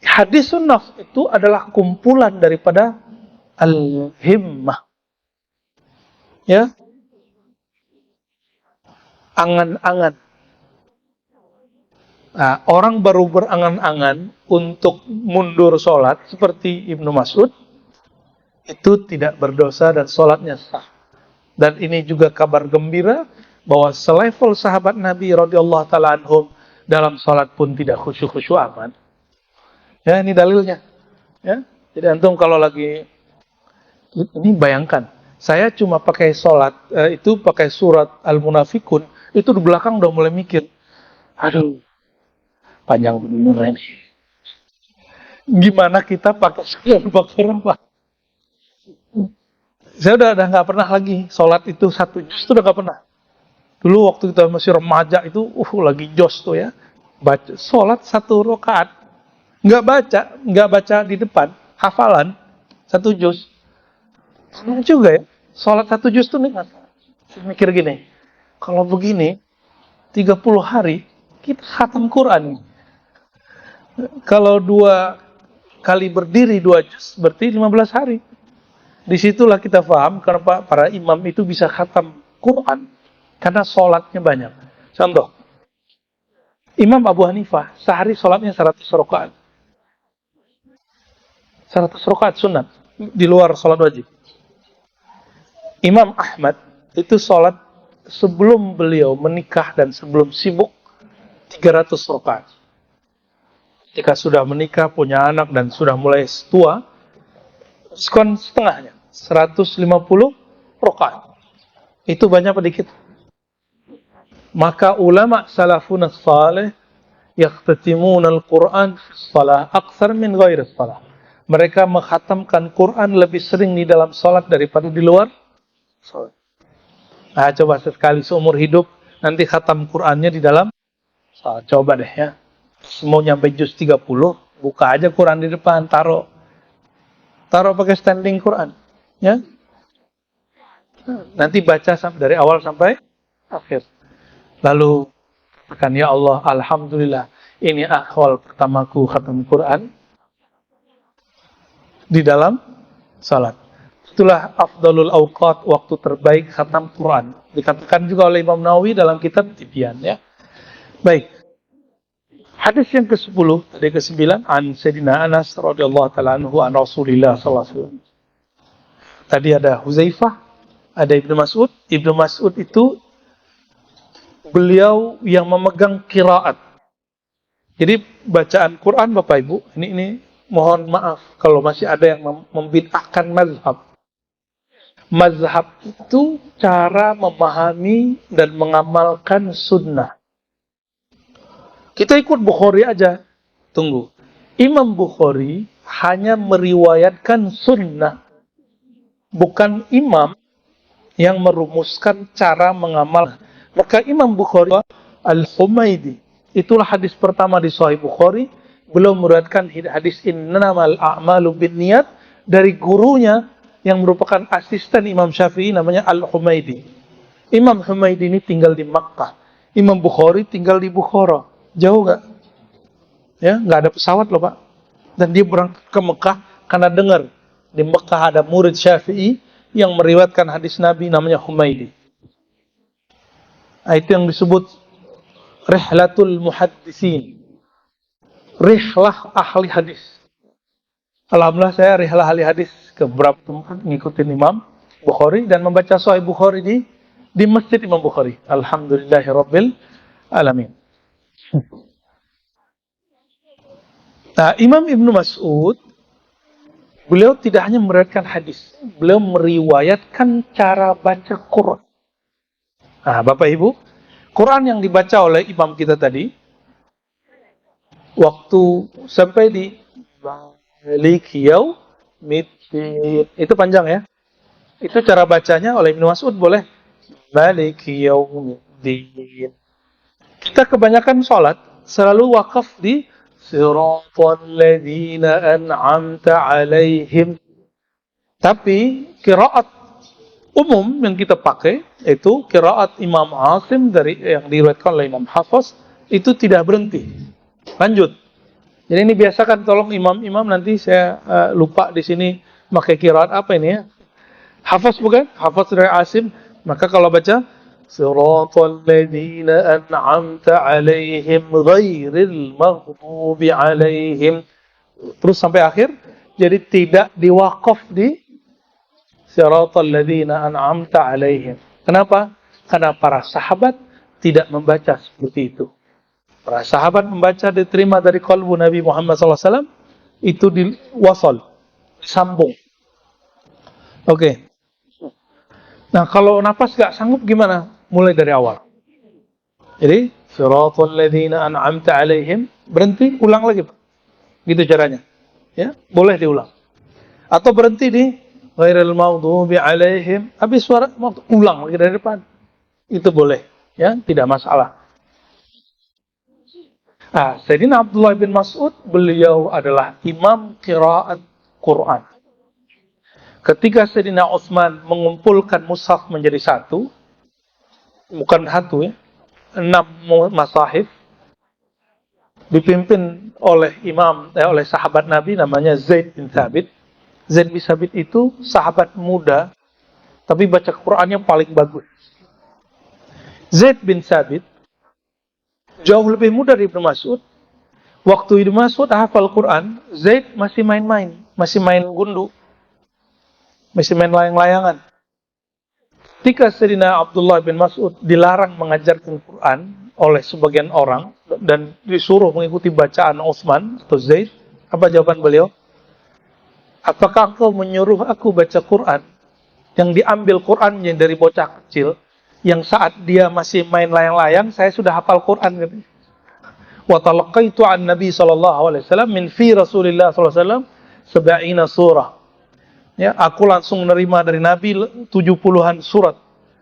hadisun nafs itu adalah kumpulan daripada al-himmah. Ya. Angan-angan. Nah, orang baru berangan-angan untuk mundur sholat seperti Ibnu Mas'ud, itu tidak berdosa dan sholatnya sah. Dan ini juga kabar gembira bahwa selevel sahabat Nabi radhiyallahu taala anhum dalam sholat pun tidak khusyuk-khusyuk amat. Ya, ini dalilnya. Ya, jadi antum kalau lagi ini bayangkan, saya cuma pakai sholat itu pakai surat Al-Munafikun, itu di belakang udah mulai mikir, aduh, panjang bener ini. Gimana kita pakai surat Al-Baqarah, Pak? Saya udah nggak pernah lagi sholat itu 1 juz, itu udah nggak pernah. Dulu waktu kita masih remaja itu, lagi jos tuh ya, baca sholat 1 rakaat, nggak baca di depan, hafalan 1 juz. Senang juga ya, sholat 1 juz tuh nikmat. Saya mikir gini, kalau begini 30 hari kita khatam Quran. Kalau 2 kali berdiri 2 juz, berarti 15 hari. Disitulah kita paham kenapa para imam itu bisa khatam Quran, karena sholatnya banyak. Contoh, Imam Abu Hanifah sehari sholatnya 100 rakaat. 100 rakaat sunat, di luar sholat wajib. Imam Ahmad itu sholat sebelum beliau menikah dan sebelum sibuk 300 rakaat. Ketika sudah menikah, punya anak dan sudah mulai tua, skon setengahnya 150 rakaat. Itu banyak apa dikit? Maka ulama salafun salih yaqtatimuna al-Quran fi shalah aktsar min ghairi shalah. Mereka mengkhatamkan Quran lebih sering di dalam salat daripada di luar salat. Nah, coba sekali seumur hidup nanti khatam Qurannya di dalam salat. Coba deh ya. Mau nyampe juz 30, buka aja Quran di depan, taruh pakai standing Quran, ya. Nanti baca dari awal sampai akhir. Lalu katakan, ya Allah, alhamdulillah, ini akhwal pertamaku khatam Quran di dalam salat. Itulah afdalul awqat, waktu terbaik khatam Quran. Dikatakan juga oleh Imam Nawawi dalam kitab Tibyan, ya. Baik. Hadis yang ke-10, tadi ke-9, an Sayyidina Anas radhiyallahu ta'ala anhu an Rasulillah sallallahu alaihi wasallam. Tadi ada Huzaifah, ada Ibnu Mas'ud. Ibnu Mas'ud itu beliau yang memegang qiraat. Jadi bacaan Quran Bapak Ibu, ini mohon maaf kalau masih ada yang membid'ahkan mazhab. Mazhab itu cara memahami dan mengamalkan sunnah. Kita ikut Bukhari aja. Tunggu. Imam Bukhari hanya meriwayatkan sunnah. Bukan imam yang merumuskan cara mengamal. Maka Imam Bukhari Al-Humaidi, itulah hadis pertama di Sahih Bukhari. Belum meriwayatkan hadis innamal a'malu binniyat dari gurunya yang merupakan asisten Imam Syafi'i namanya Al-Humaidi. Imam Humaidi ini tinggal di Makkah. Imam Bukhari tinggal di Bukhara. Jauh nggak? Ya, nggak ada pesawat loh Pak. Dan dia berangkat ke Mekah karena dengar di Mekah ada murid Syafi'i yang meriwayatkan hadis Nabi namanya Humaidi. Nah, itu yang disebut Rihlatul Muhaddisin. Rihlah ahli hadis. Alhamdulillah saya rihlah ahli hadis ke beberapa tempat ngikutin Imam Bukhari dan membaca Sahih Bukhari di Masjid Imam Bukhari. Alhamdulillahirabbil alamin. Nah, Imam Ibnu Mas'ud Beliau tidak hanya meriwayatkan hadis, beliau meriwayatkan cara baca Quran. Nah, Bapak Ibu, Quran yang dibaca oleh imam kita tadi, waktu sampai di Malik Yaumiddin, itu panjang ya. Itu cara bacanya oleh Ibnu Mas'ud boleh. Malik Yaumiddin. Kita kebanyakan sholat selalu wakaf di Siratal ladzina an'amta alaihim. Tapi qiraat umum yang kita pakai itu qiraat Imam Asim dari yang diriwayatkan oleh Imam Hafiz itu tidak berhenti. Lanjut. Jadi ini biasakan tolong imam-imam, nanti saya lupa di sini pakai qiraat apa ini ya. Hafiz bukan? Hafiz dari Asim. Maka kalau baca Siratal ladzina an'amta alaihim ghairil maghdubi alaihim, terus sampai akhir. Jadi tidak diwakaf di Siratal ladzina an'amta alaihim. Kenapa? Karena para sahabat tidak membaca seperti itu. Para sahabat membaca diterima dari qalbu Nabi Muhammad SAW, itu diwasal, disambung. Oke. Nah, kalau nafas gak sanggup gimana? Mulai dari awal. Jadi, Siratal ladzina an'amta alaihim, berhenti, ulang lagi, Pak. Gitu caranya. Ya, boleh diulang. Atau berhenti di ghairil maghdubi alaihim, habis suara ulang lagi dari depan. Itu boleh, ya, tidak masalah. Nah, Sayyidina Abdullah bin Mas'ud, beliau adalah imam qiraat Quran. Ketika Sayyidina Utsman mengumpulkan mushaf menjadi satu, bukan satu ya, 6 masahif, dipimpin oleh oleh sahabat Nabi namanya Zaid bin Thabit. Zaid bin Thabit itu sahabat muda, tapi baca Qurannya paling bagus. Zaid bin Thabit jauh lebih muda dari Ibnu Mas'ud. Waktu Ibnu Mas'ud hafal Quran, Zaid masih main-main, masih main gundu, masih main layang-layangan. Ketika Sayyidina Abdullah bin Mas'ud dilarang mengajarkan Quran oleh sebagian orang dan disuruh mengikuti bacaan Utsman atau Zaid, apa jawaban beliau? Apakah engkau menyuruh aku baca Quran yang diambil Qurannya dari bocah kecil yang saat dia masih main layang-layang saya sudah hafal Quran? Wa talaqaitu an Nabi sallallahu alaihi wasallam min fi Rasulillah sallallahu alaihi wasallam 70 surah. Ya, aku langsung menerima dari Nabi 70-an surat,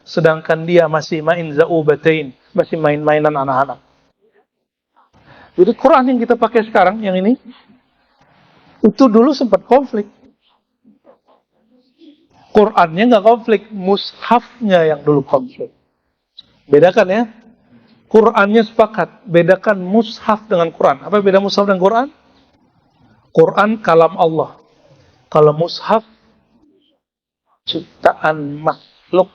sedangkan dia masih main zaubatain, masih main-mainan anak-anak. Jadi Quran yang kita pakai sekarang, yang ini, itu dulu sempat konflik. Qurannya nggak konflik, mushafnya yang dulu konflik. Bedakan ya, Qurannya sepakat, bedakan mushaf dengan Quran. Apa beda mushaf dan Quran? Quran kalam Allah. Kalau mushaf ciptaan makhluk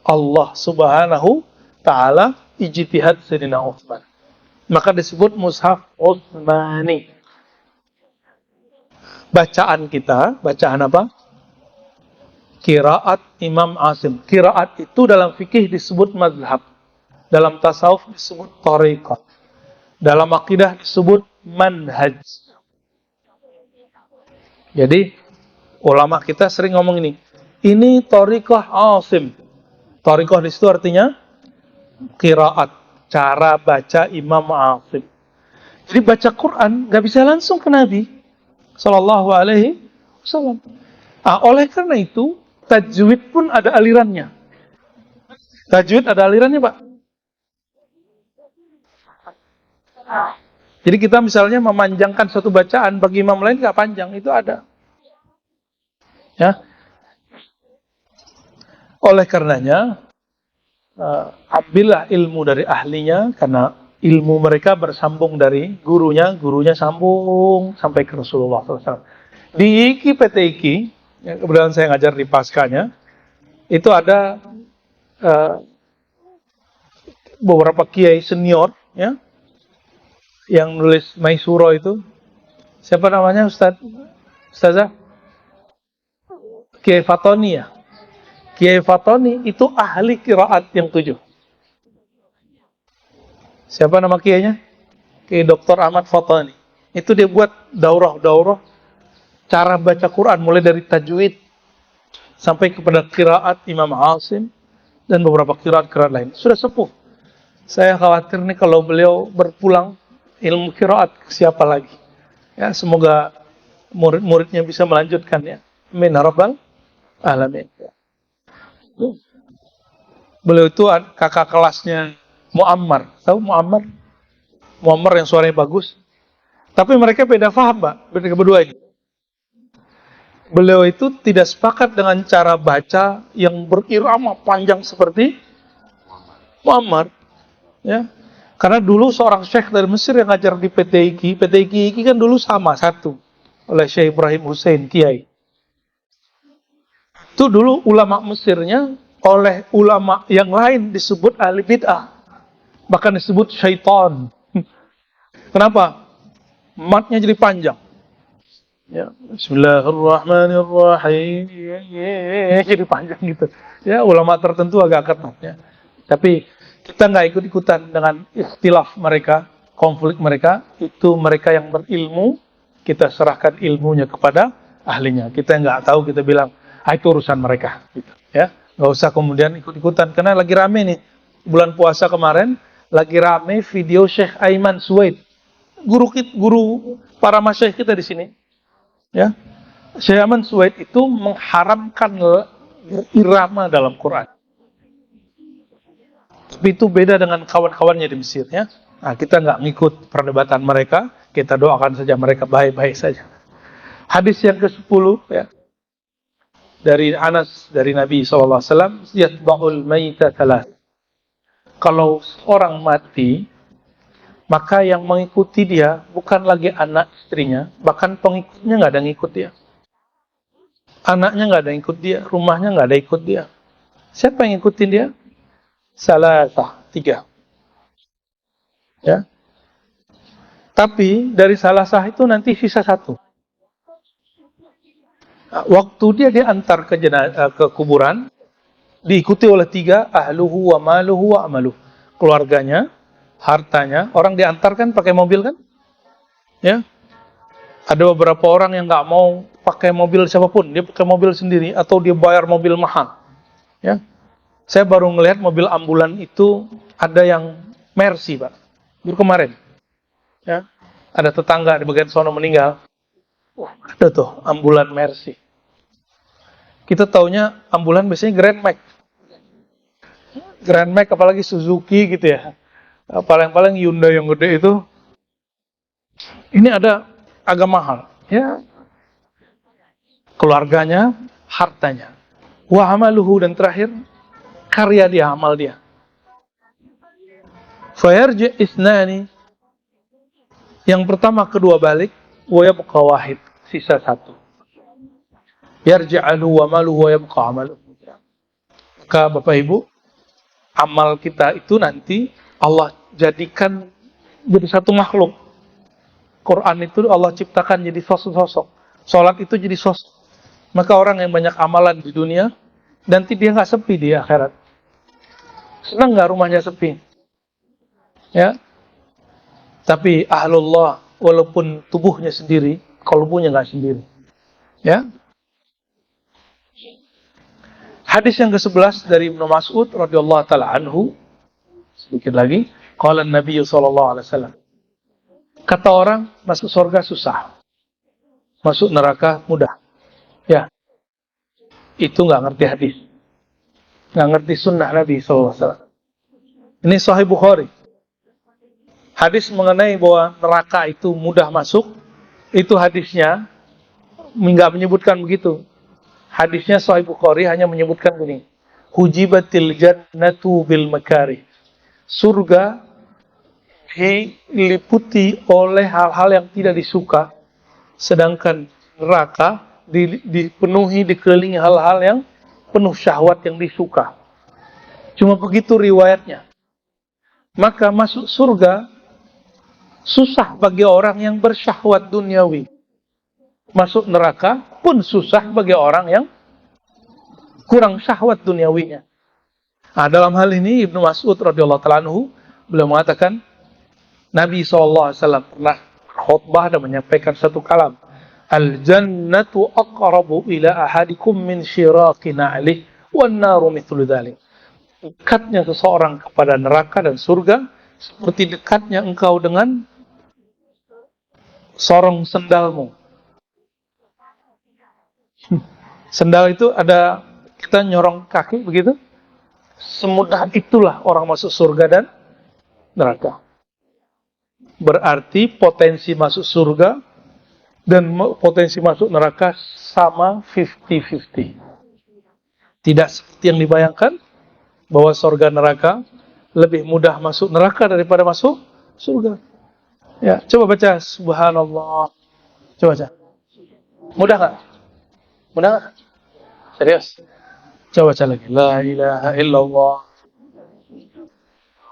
Allah Subhanahu Ta'ala, ijtihad Sayyidina Utsman. Maka disebut mushaf Utsmani. Bacaan kita, bacaan apa? Qiraat Imam Asim. Qiraat itu dalam fikih disebut mazhab. Dalam tasawuf disebut thariqah. Dalam akidah disebut manhaj. Jadi, ulama kita sering ngomong ini thariqah Asim. Thariqah di situ artinya qiraat, cara baca Imam Asim. Jadi baca Quran nggak bisa langsung ke Nabi Sallallahu Alaihi Wasallam. Oleh karena itu tajwid pun ada alirannya. Tajwid ada alirannya, Pak. Jadi kita misalnya memanjangkan satu bacaan bagi imam lain nggak panjang, itu ada. Ya. Oleh karenanya, ambillah ilmu dari ahlinya, karena ilmu mereka bersambung dari gurunya, gurunya sambung sampai ke Rasulullah SAW. Di IKI, PT IKI, yang kebetulan saya ngajar di Paskanya, itu ada beberapa kiai senior, ya, yang nulis Maisuro itu. Siapa namanya, Ustazah? Kiai Fatoni ya. Kiai Fatoni itu ahli qiraat yang 7. Siapa nama kiainya? Kiai Dr. Ahmad Fatoni. Itu dia buat daurah-daurah cara baca Quran mulai dari tajwid sampai kepada qiraat Imam Asim dan beberapa qiraat lain. Sudah sepuh. Saya khawatir nih kalau beliau berpulang ilmu qiraat siapa lagi? Ya, semoga murid-muridnya bisa melanjutkan ya. Amin ya rabbal alamin. Beliau itu kakak kelasnya Muammar. Tahu Muammar? Muammar yang suaranya bagus. Tapi mereka beda faham, Pak. Beda berdua ini. Beliau itu tidak sepakat dengan cara baca yang berirama panjang seperti Muammar. Ya. Karena dulu seorang syekh dari Mesir yang ngajar di PT IKI kan dulu sama satu oleh Syekh Ibrahim Hussein Kiai. Itu dulu ulama Mesirnya oleh ulama yang lain disebut ahli bid'ah. Bahkan disebut syaitan. Kenapa? Matnya jadi panjang. Ya, Bismillahirrahmanirrahim. Jadi panjang gitu. Ya, ulama tertentu agak ketat ya. Tapi kita nggak ikut-ikutan dengan ikhtilaf mereka, konflik mereka. Itu mereka yang berilmu, kita serahkan ilmunya kepada ahlinya. Kita nggak tahu, kita bilang, itu urusan mereka. Gitu, ya, nggak usah kemudian ikut-ikutan. Karena lagi rame nih, bulan puasa kemarin, lagi rame video Syekh Aiman Suwaid. Guru para masyayikh kita di sini. Ya, Syekh Aiman Suwaid itu mengharamkan irama dalam Quran. Tapi itu beda dengan kawan-kawannya di Mesir ya. Nah, kita nggak ngikut perdebatan mereka, kita doakan saja mereka baik-baik saja. Hadis yang ke-10 ya. Dari Anas dari Nabi SAW, yatba'ul mayta thalath. Kalau orang mati, maka yang mengikuti dia bukan lagi anak istrinya, bahkan pengikutnya nggak ada yang ngikut dia. Anaknya nggak ada yang ikut dia, rumahnya nggak ada yang ikut dia. Siapa yang ngikutin dia? Salasah, 3. Ya. Tapi dari salasah itu nanti sisa 1. Waktu dia diantar ke kuburan, diikuti oleh 3, ahluhu wa maluhu wa amaluh. Keluarganya, hartanya. Orang diantarkan pakai mobil kan? Ya. Ada beberapa orang yang nggak mau pakai mobil siapapun, dia pakai mobil sendiri atau dia bayar mobil mahal. Ya. Saya baru ngelihat mobil ambulan itu ada yang Mercy, Pak. Baru kemarin. Ya. Ada tetangga di bagian sono meninggal. Ada tuh ambulan Mercy. Kita taunya ambulan biasanya Grand Max. Grand Max apalagi Suzuki gitu ya. Paling-paling Hyundai yang gede itu. Ini ada agak mahal. Ya. Keluarganya, hartanya. Wa amaluhu, dan terakhir karya dia, amal dia. Fayarji isnani. Yang pertama, kedua balik. Wa yabqa wahid. Sisa 1. Yarji'alu wa maluhu wa yabqa amaluhu. Maka Bapak Ibu, amal kita itu nanti Allah jadikan jadi satu makhluk. Quran itu Allah ciptakan jadi sosok-sosok. Salat itu jadi sosok. Maka orang yang banyak amalan di dunia, nanti dia nggak sepi di akhirat. Senang nggak rumahnya sepi? Ya. Tapi ahlullah, walaupun tubuhnya sendiri, kalbunya nggak sendiri. Ya. Hadis yang ke-11 dari Ibnu Mas'ud radhiyallahu taala anhu. Sedikit lagi, qala Nabi sallallahu alaihi wasallam. Kata orang, masuk surga susah. Masuk neraka mudah. Ya. Itu nggak ngerti hadis. Nggak ngerti sunnah Nabi SAW. Ini Sahih Bukhari. Hadis mengenai bahwa neraka itu mudah masuk, itu hadisnya nggak menyebutkan begitu. Hadisnya Sahih Bukhari hanya menyebutkan begini. Hujibatil jannatu bil makari. Surga diliputi oleh hal-hal yang tidak disuka, sedangkan neraka dipenuhi, dikelilingi hal-hal yang penuh syahwat yang disuka. Cuma begitu riwayatnya. Maka masuk surga susah bagi orang yang bersyahwat duniawi. Masuk neraka pun susah bagi orang yang kurang syahwat duniawinya. Nah, dalam hal ini Ibnu Mas'ud radhiyallahu taala anhu beliau mengatakan Nabi SAW pernah khutbah dan menyampaikan satu kalam. Al-jannatu aqrabu ila ahadikum min syiraqi na'lih wan naru mithlu dzalik. Dekatnya seseorang kepada neraka dan surga seperti dekatnya engkau dengan sorong sendalmu. Sendal itu ada, kita nyorong kaki begitu. Semudah itulah orang masuk surga dan neraka. Berarti potensi masuk surga dan potensi masuk neraka sama 50-50. Tidak seperti yang dibayangkan bahwa surga neraka lebih mudah masuk neraka daripada masuk surga. Ya, coba baca subhanallah. Coba baca. Mudah enggak? Mudah enggak? Serius? Coba baca lagi. La ilaha illallah.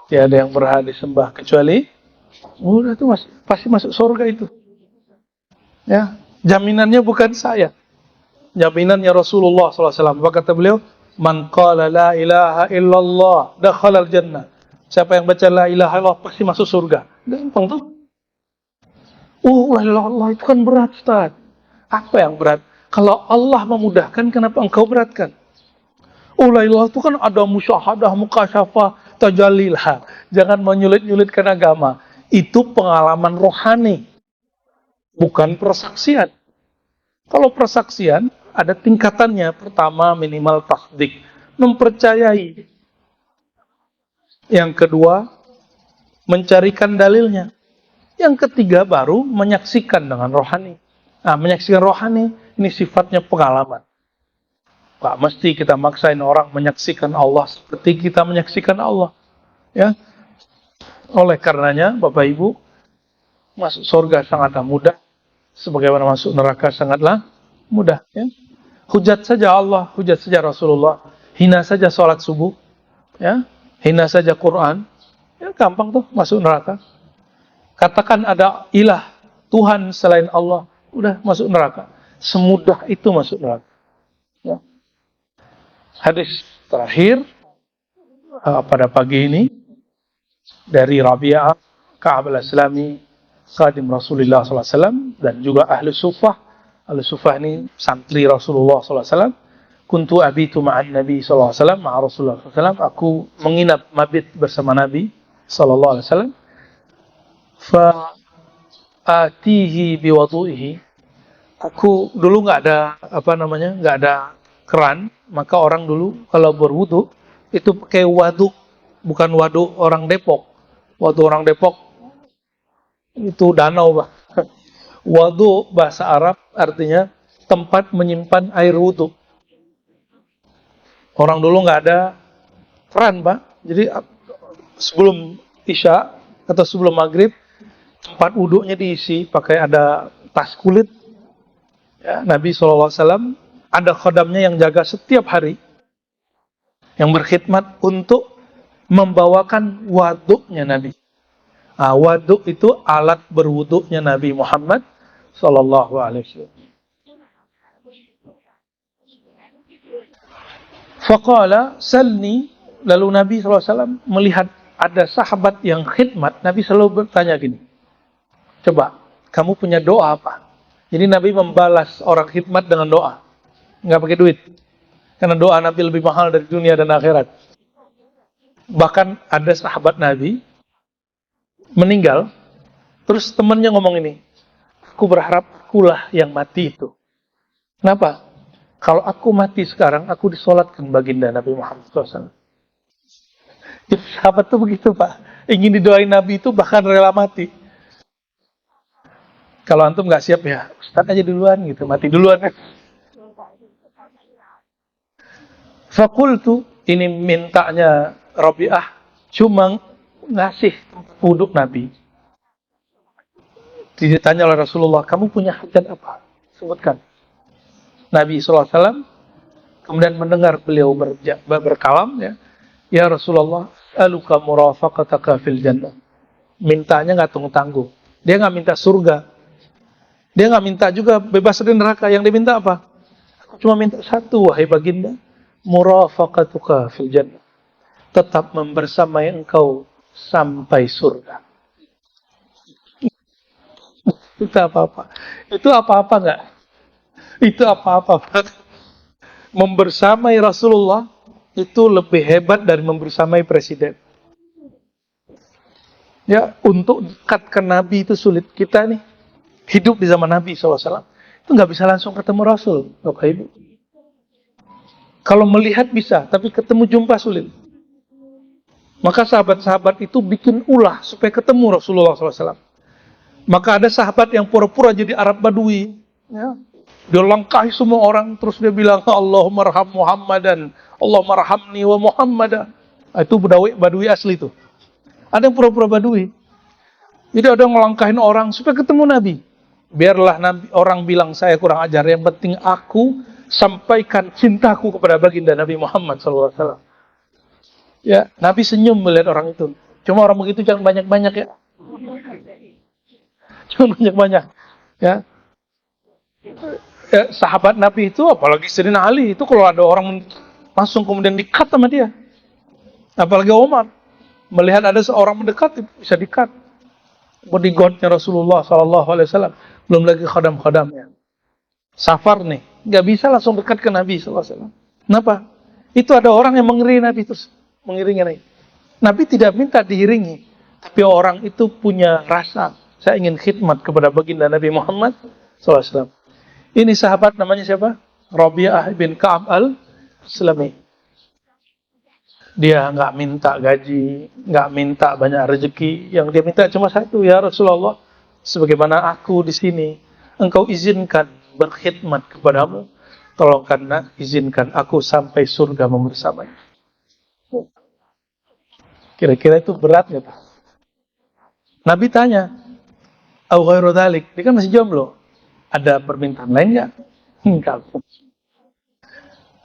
Tiada yang berhak disembah kecuali udah tuh pasti masuk surga itu. Ya, jaminannya bukan saya. Jaminannya Rasulullah SAW. Apa kata beliau? Man qala la ilaha illallah dakhala al-jannah. Siapa yang baca la ilaha illallah pasti masuk surga. Gampang tuh. La ilaha illallah itu kan berat, Ustaz. Apa yang berat? Kalau Allah memudahkan, kenapa engkau beratkan? La ilaha itu kan ada musyahadah, mukasyafah, tajallilah. Jangan menyulit-nyulitkan agama. Itu pengalaman rohani, bukan persaksian. Kalau persaksian, ada tingkatannya. Pertama, minimal tasdik, mempercayai. Yang kedua, mencarikan dalilnya. Yang ketiga, baru menyaksikan dengan rohani. Nah, menyaksikan rohani, ini sifatnya pengalaman. Pak, mesti kita maksain orang menyaksikan Allah seperti kita menyaksikan Allah. Ya. Oleh karenanya, Bapak Ibu, masuk surga sangatlah mudah. Sebagaimana masuk neraka sangatlah mudah. Ya. Hujat saja Allah, hujat saja Rasulullah, hina saja sholat subuh, ya, hina saja Quran, ya gampang tuh masuk neraka. Katakan ada ilah, Tuhan selain Allah, udah masuk neraka. Semudah itu masuk neraka. Ya. Hadis terakhir pada pagi ini dari Rabi'ah Ka'ab al-Aslami, khadim Rasulullah SAW, dan juga ahli sufah. Ahli sufah ini santri Rasulullah SAW. Kuntu abitu ma'an Nabi SAW, ma'a Rasulullah SAW. Aku menginap mabit bersama Nabi SAW. Fa'atihi biwadu'ihi. Aku dulu nggak ada keran, maka orang dulu kalau berwudu itu pakai waduk, bukan waduk orang Depok. Waduk orang Depok itu danau, Pak. Waduk bahasa Arab artinya tempat menyimpan air wudu. Orang dulu nggak ada keran, Pak. Jadi sebelum Isya atau sebelum Maghrib, tempat wuduknya diisi pakai ada tas kulit. Ya, Nabi SAW ada khodamnya yang jaga setiap hari, yang berkhidmat untuk membawakan waduknya Nabi. Nah, waduk itu alat berwuduknya Nabi Muhammad SAW. Faqala salni, lalu Nabi SAW melihat ada sahabat yang khidmat. Nabi selalu bertanya gini, coba, kamu punya doa apa? Jadi Nabi membalas orang khidmat dengan doa. Nggak pakai duit. Karena doa Nabi lebih mahal dari dunia dan akhirat. Bahkan ada sahabat Nabi meninggal, terus temannya ngomong ini, aku berharap akulah yang mati itu. Kenapa? Kalau aku mati sekarang, aku disolatkan baginda Nabi Muhammad SAW. Jadi sahabat tuh begitu, Pak. Ingin didoain Nabi itu bahkan rela mati. Kalau antum nggak siap ya, Ustaz aja duluan gitu, mati duluan kan. Fakultu, ini mintanya Rabi'ah, cuma ngasih wuduk Nabi. Ditanya oleh Rasulullah, kamu punya hajat apa? Sebutkan. Nabi SAW kemudian mendengar beliau berkalam, ya Rasulullah, aluka murafaqataka fil jannah. Mintanya nggak tanggung-tanggung. Dia nggak minta surga. Dia nggak minta juga bebas dari neraka. Yang diminta apa? Aku cuma minta satu, wahai baginda, murafaqatuka fil jannah. Tetap membersamai engkau sampai surga. Itu apa-apa. Itu apa-apa nggak? Itu apa-apa. Membersamai Rasulullah itu lebih hebat dari membersamai presiden. Ya, untuk dekat ke Nabi itu sulit. Kita nih hidup di zaman Nabi SAW itu nggak bisa langsung ketemu Rasul, Bapak Ibu. Kalau melihat bisa, tapi ketemu jumpa sulit. Maka sahabat-sahabat itu bikin ulah supaya ketemu Rasulullah SAW. Maka ada sahabat yang pura-pura jadi Arab Badui. Ya. Dia langkahi semua orang, terus dia bilang, Allahumma arham Muhammadan, Allahumma arhamni wa Muhammadan. Itu Badui asli itu. Ada yang pura-pura Badui. Jadi ada yang ngelangkahin orang supaya ketemu Nabi. Biarlah Nabi, orang bilang saya kurang ajar, yang penting aku sampaikan cintaku kepada baginda Nabi Muhammad SAW. Ya, Nabi senyum melihat orang itu. Cuma orang begitu jangan banyak-banyak ya. Jangan banyak-banyak. Ya. Sahabat Nabi itu, apalagi Sayyidina Ali, itu kalau ada orang langsung kemudian dikat sama dia. Apalagi Umar. Melihat ada seorang mendekat, bisa dikat. Bodyguardnya Rasulullah SAW. Belum lagi khadam-khadamnya. Safar nih, nggak bisa langsung dekat ke Nabi SAW. Kenapa? Itu ada orang yang mengiringi Nabi terus. Mengiringi Nabi. Nabi tidak minta diiringi. Tapi orang itu punya rasa. Saya ingin khidmat kepada baginda Nabi Muhammad SAW. Ini sahabat namanya siapa? Rabi'ah bin Ka'ab al-Islami. Dia nggak minta gaji, nggak minta banyak rezeki. Yang dia minta cuma satu, ya Rasulullah, sebagaimana aku di sini, engkau izinkan berkhidmat kepadamu, tolongkanlah izinkan aku sampai surga membersamai. Kira-kira itu berat nggak? Nabi tanya, au ghairu dzalik, dia kan masih jomblo. Ada permintaan lain nggak? Enggak.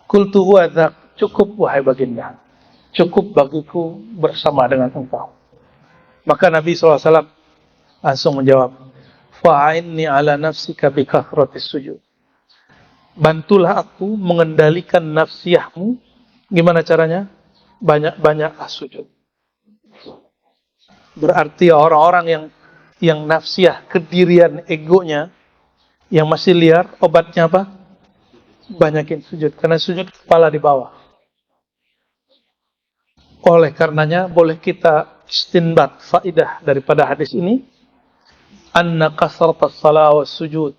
Qultu huwa dzak, cukup wahai baginda. Cukup bagiku bersama dengan engkau. Maka Nabi SAW langsung menjawab, fa'inni ala nafsika bikathratis sujud. Bantulah aku mengendalikan nafsiyahmu. Gimana caranya? Banyak-banyaklah sujud. Berarti orang-orang yang nafsiyah, kedirian egonya, yang masih liar, obatnya apa? Banyakin sujud. Karena sujud kepala di bawah. Oleh karenanya boleh kita istinbat faidah daripada hadis ini, anna kasratas shalah was sujud,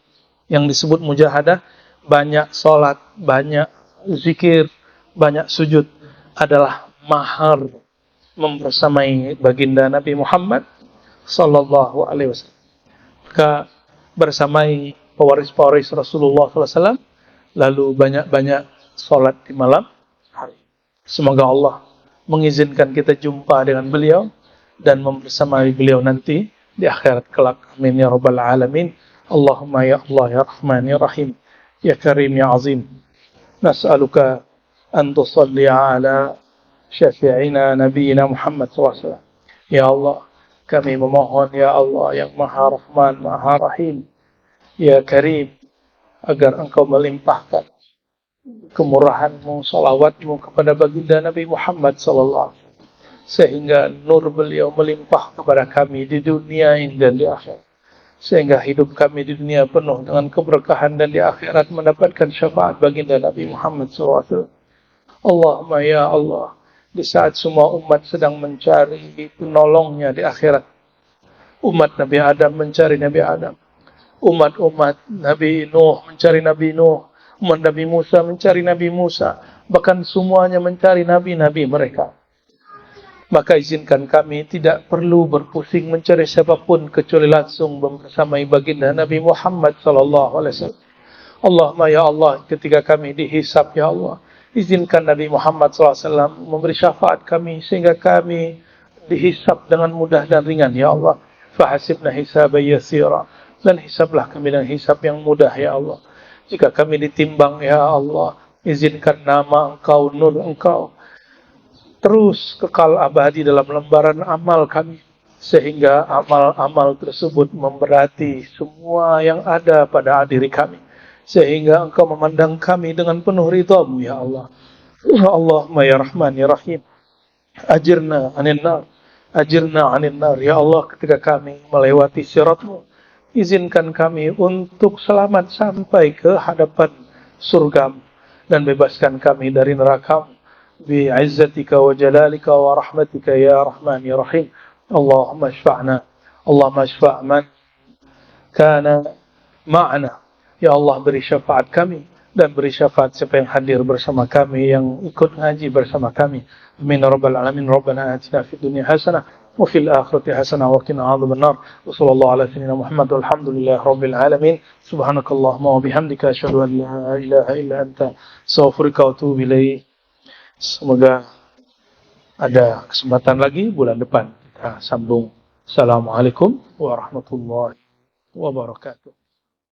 yang disebut mujahadah, banyak salat, banyak zikir, banyak sujud adalah mahar membersamai baginda Nabi Muhammad sallallahu alaihi wasallam. Maka bersamai pewaris-pewaris Rasulullah SAW, lalu banyak-banyak salat di malam hari. Semoga Allah mengizinkan kita jumpa dengan beliau dan membersamai beliau nanti di akhirat kelak. Amin ya rabbal alamin. Allahumma ya Allah ya Rahman ya Rahim ya Karim ya Azim. Nas'aluka an tusalli ala syafi'ina nabiyina Muhammad SAW. Ya Allah, kami memohon ya Allah yang Maha Rahman, Maha Rahim, ya Karim, agar engkau melimpahkan kemurahanmu, salawatmu kepada baginda Nabi Muhammad sallallahu alaihi wasallam, sehingga nur beliau melimpah kepada kami di dunia ini dan di akhirat, sehingga hidup kami di dunia penuh dengan keberkahan dan di akhirat mendapatkan syafaat baginda Nabi Muhammad sallallahu alaihi wasallam. Allahumma ya Allah, di saat semua umat sedang mencari penolongnya di akhirat, umat Nabi Adam mencari Nabi Adam, umat-umat Nabi Nuh mencari Nabi Nuh, umat Nabi Musa mencari Nabi Musa, bahkan semuanya mencari nabi-nabi mereka. Maka izinkan kami tidak perlu berpusing mencari siapapun kecuali langsung bersamai baginda Nabi Muhammad sallallahu alaihi wasallam. Allahumma ya Allah, ketika kami dihisab ya Allah, izinkan Nabi Muhammad sallallahu alaihi wasallam memberi syafaat kami sehingga kami dihisab dengan mudah dan ringan ya Allah. Fahasibna hisaban yasira, dan hisablah kami dengan hisab yang mudah ya Allah. Jika kami ditimbang ya Allah, izinkan nama Engkau, nur Engkau terus kekal abadi dalam lembaran amal kami, sehingga amal-amal tersebut memberati semua yang ada pada diri kami, sehingga Engkau memandang kami dengan penuh ridha-Mu ya Allah. Ya Allahumma ya Rahman ya Rahim, ajirna anin nar, ajirna anin nar ya Allah. Ketika kami melewati sirat-Mu, izinkan kami untuk selamat sampai ke hadapan surga dan bebaskan kami dari neraka bi'izzatika wa jalalika wa rahmatika ya rahman ya rahim. Allahumma syfa'na, Allahumma syfa' man kana ma'na. Ya Allah, beri syafaat kami dan beri syafaat siapa yang hadir bersama kami, yang ikut ngaji bersama kami. Amin ya rabbal alamin. Rabbana atina fid dunya hasanah wa fil akhirati hasanah wa qina adzabannar. Wa sallallahu ala sayyidina Muhammad walhamdulillahi rabbil alamin. Subhanakallahumma wa bihamdika asyhadu an la ilaha illa anta astaghfiruka wa atubu ilaik. Semoga ada kesempatan lagi bulan depan kita sambung. Assalamualaikum warahmatullahi wabarakatuh.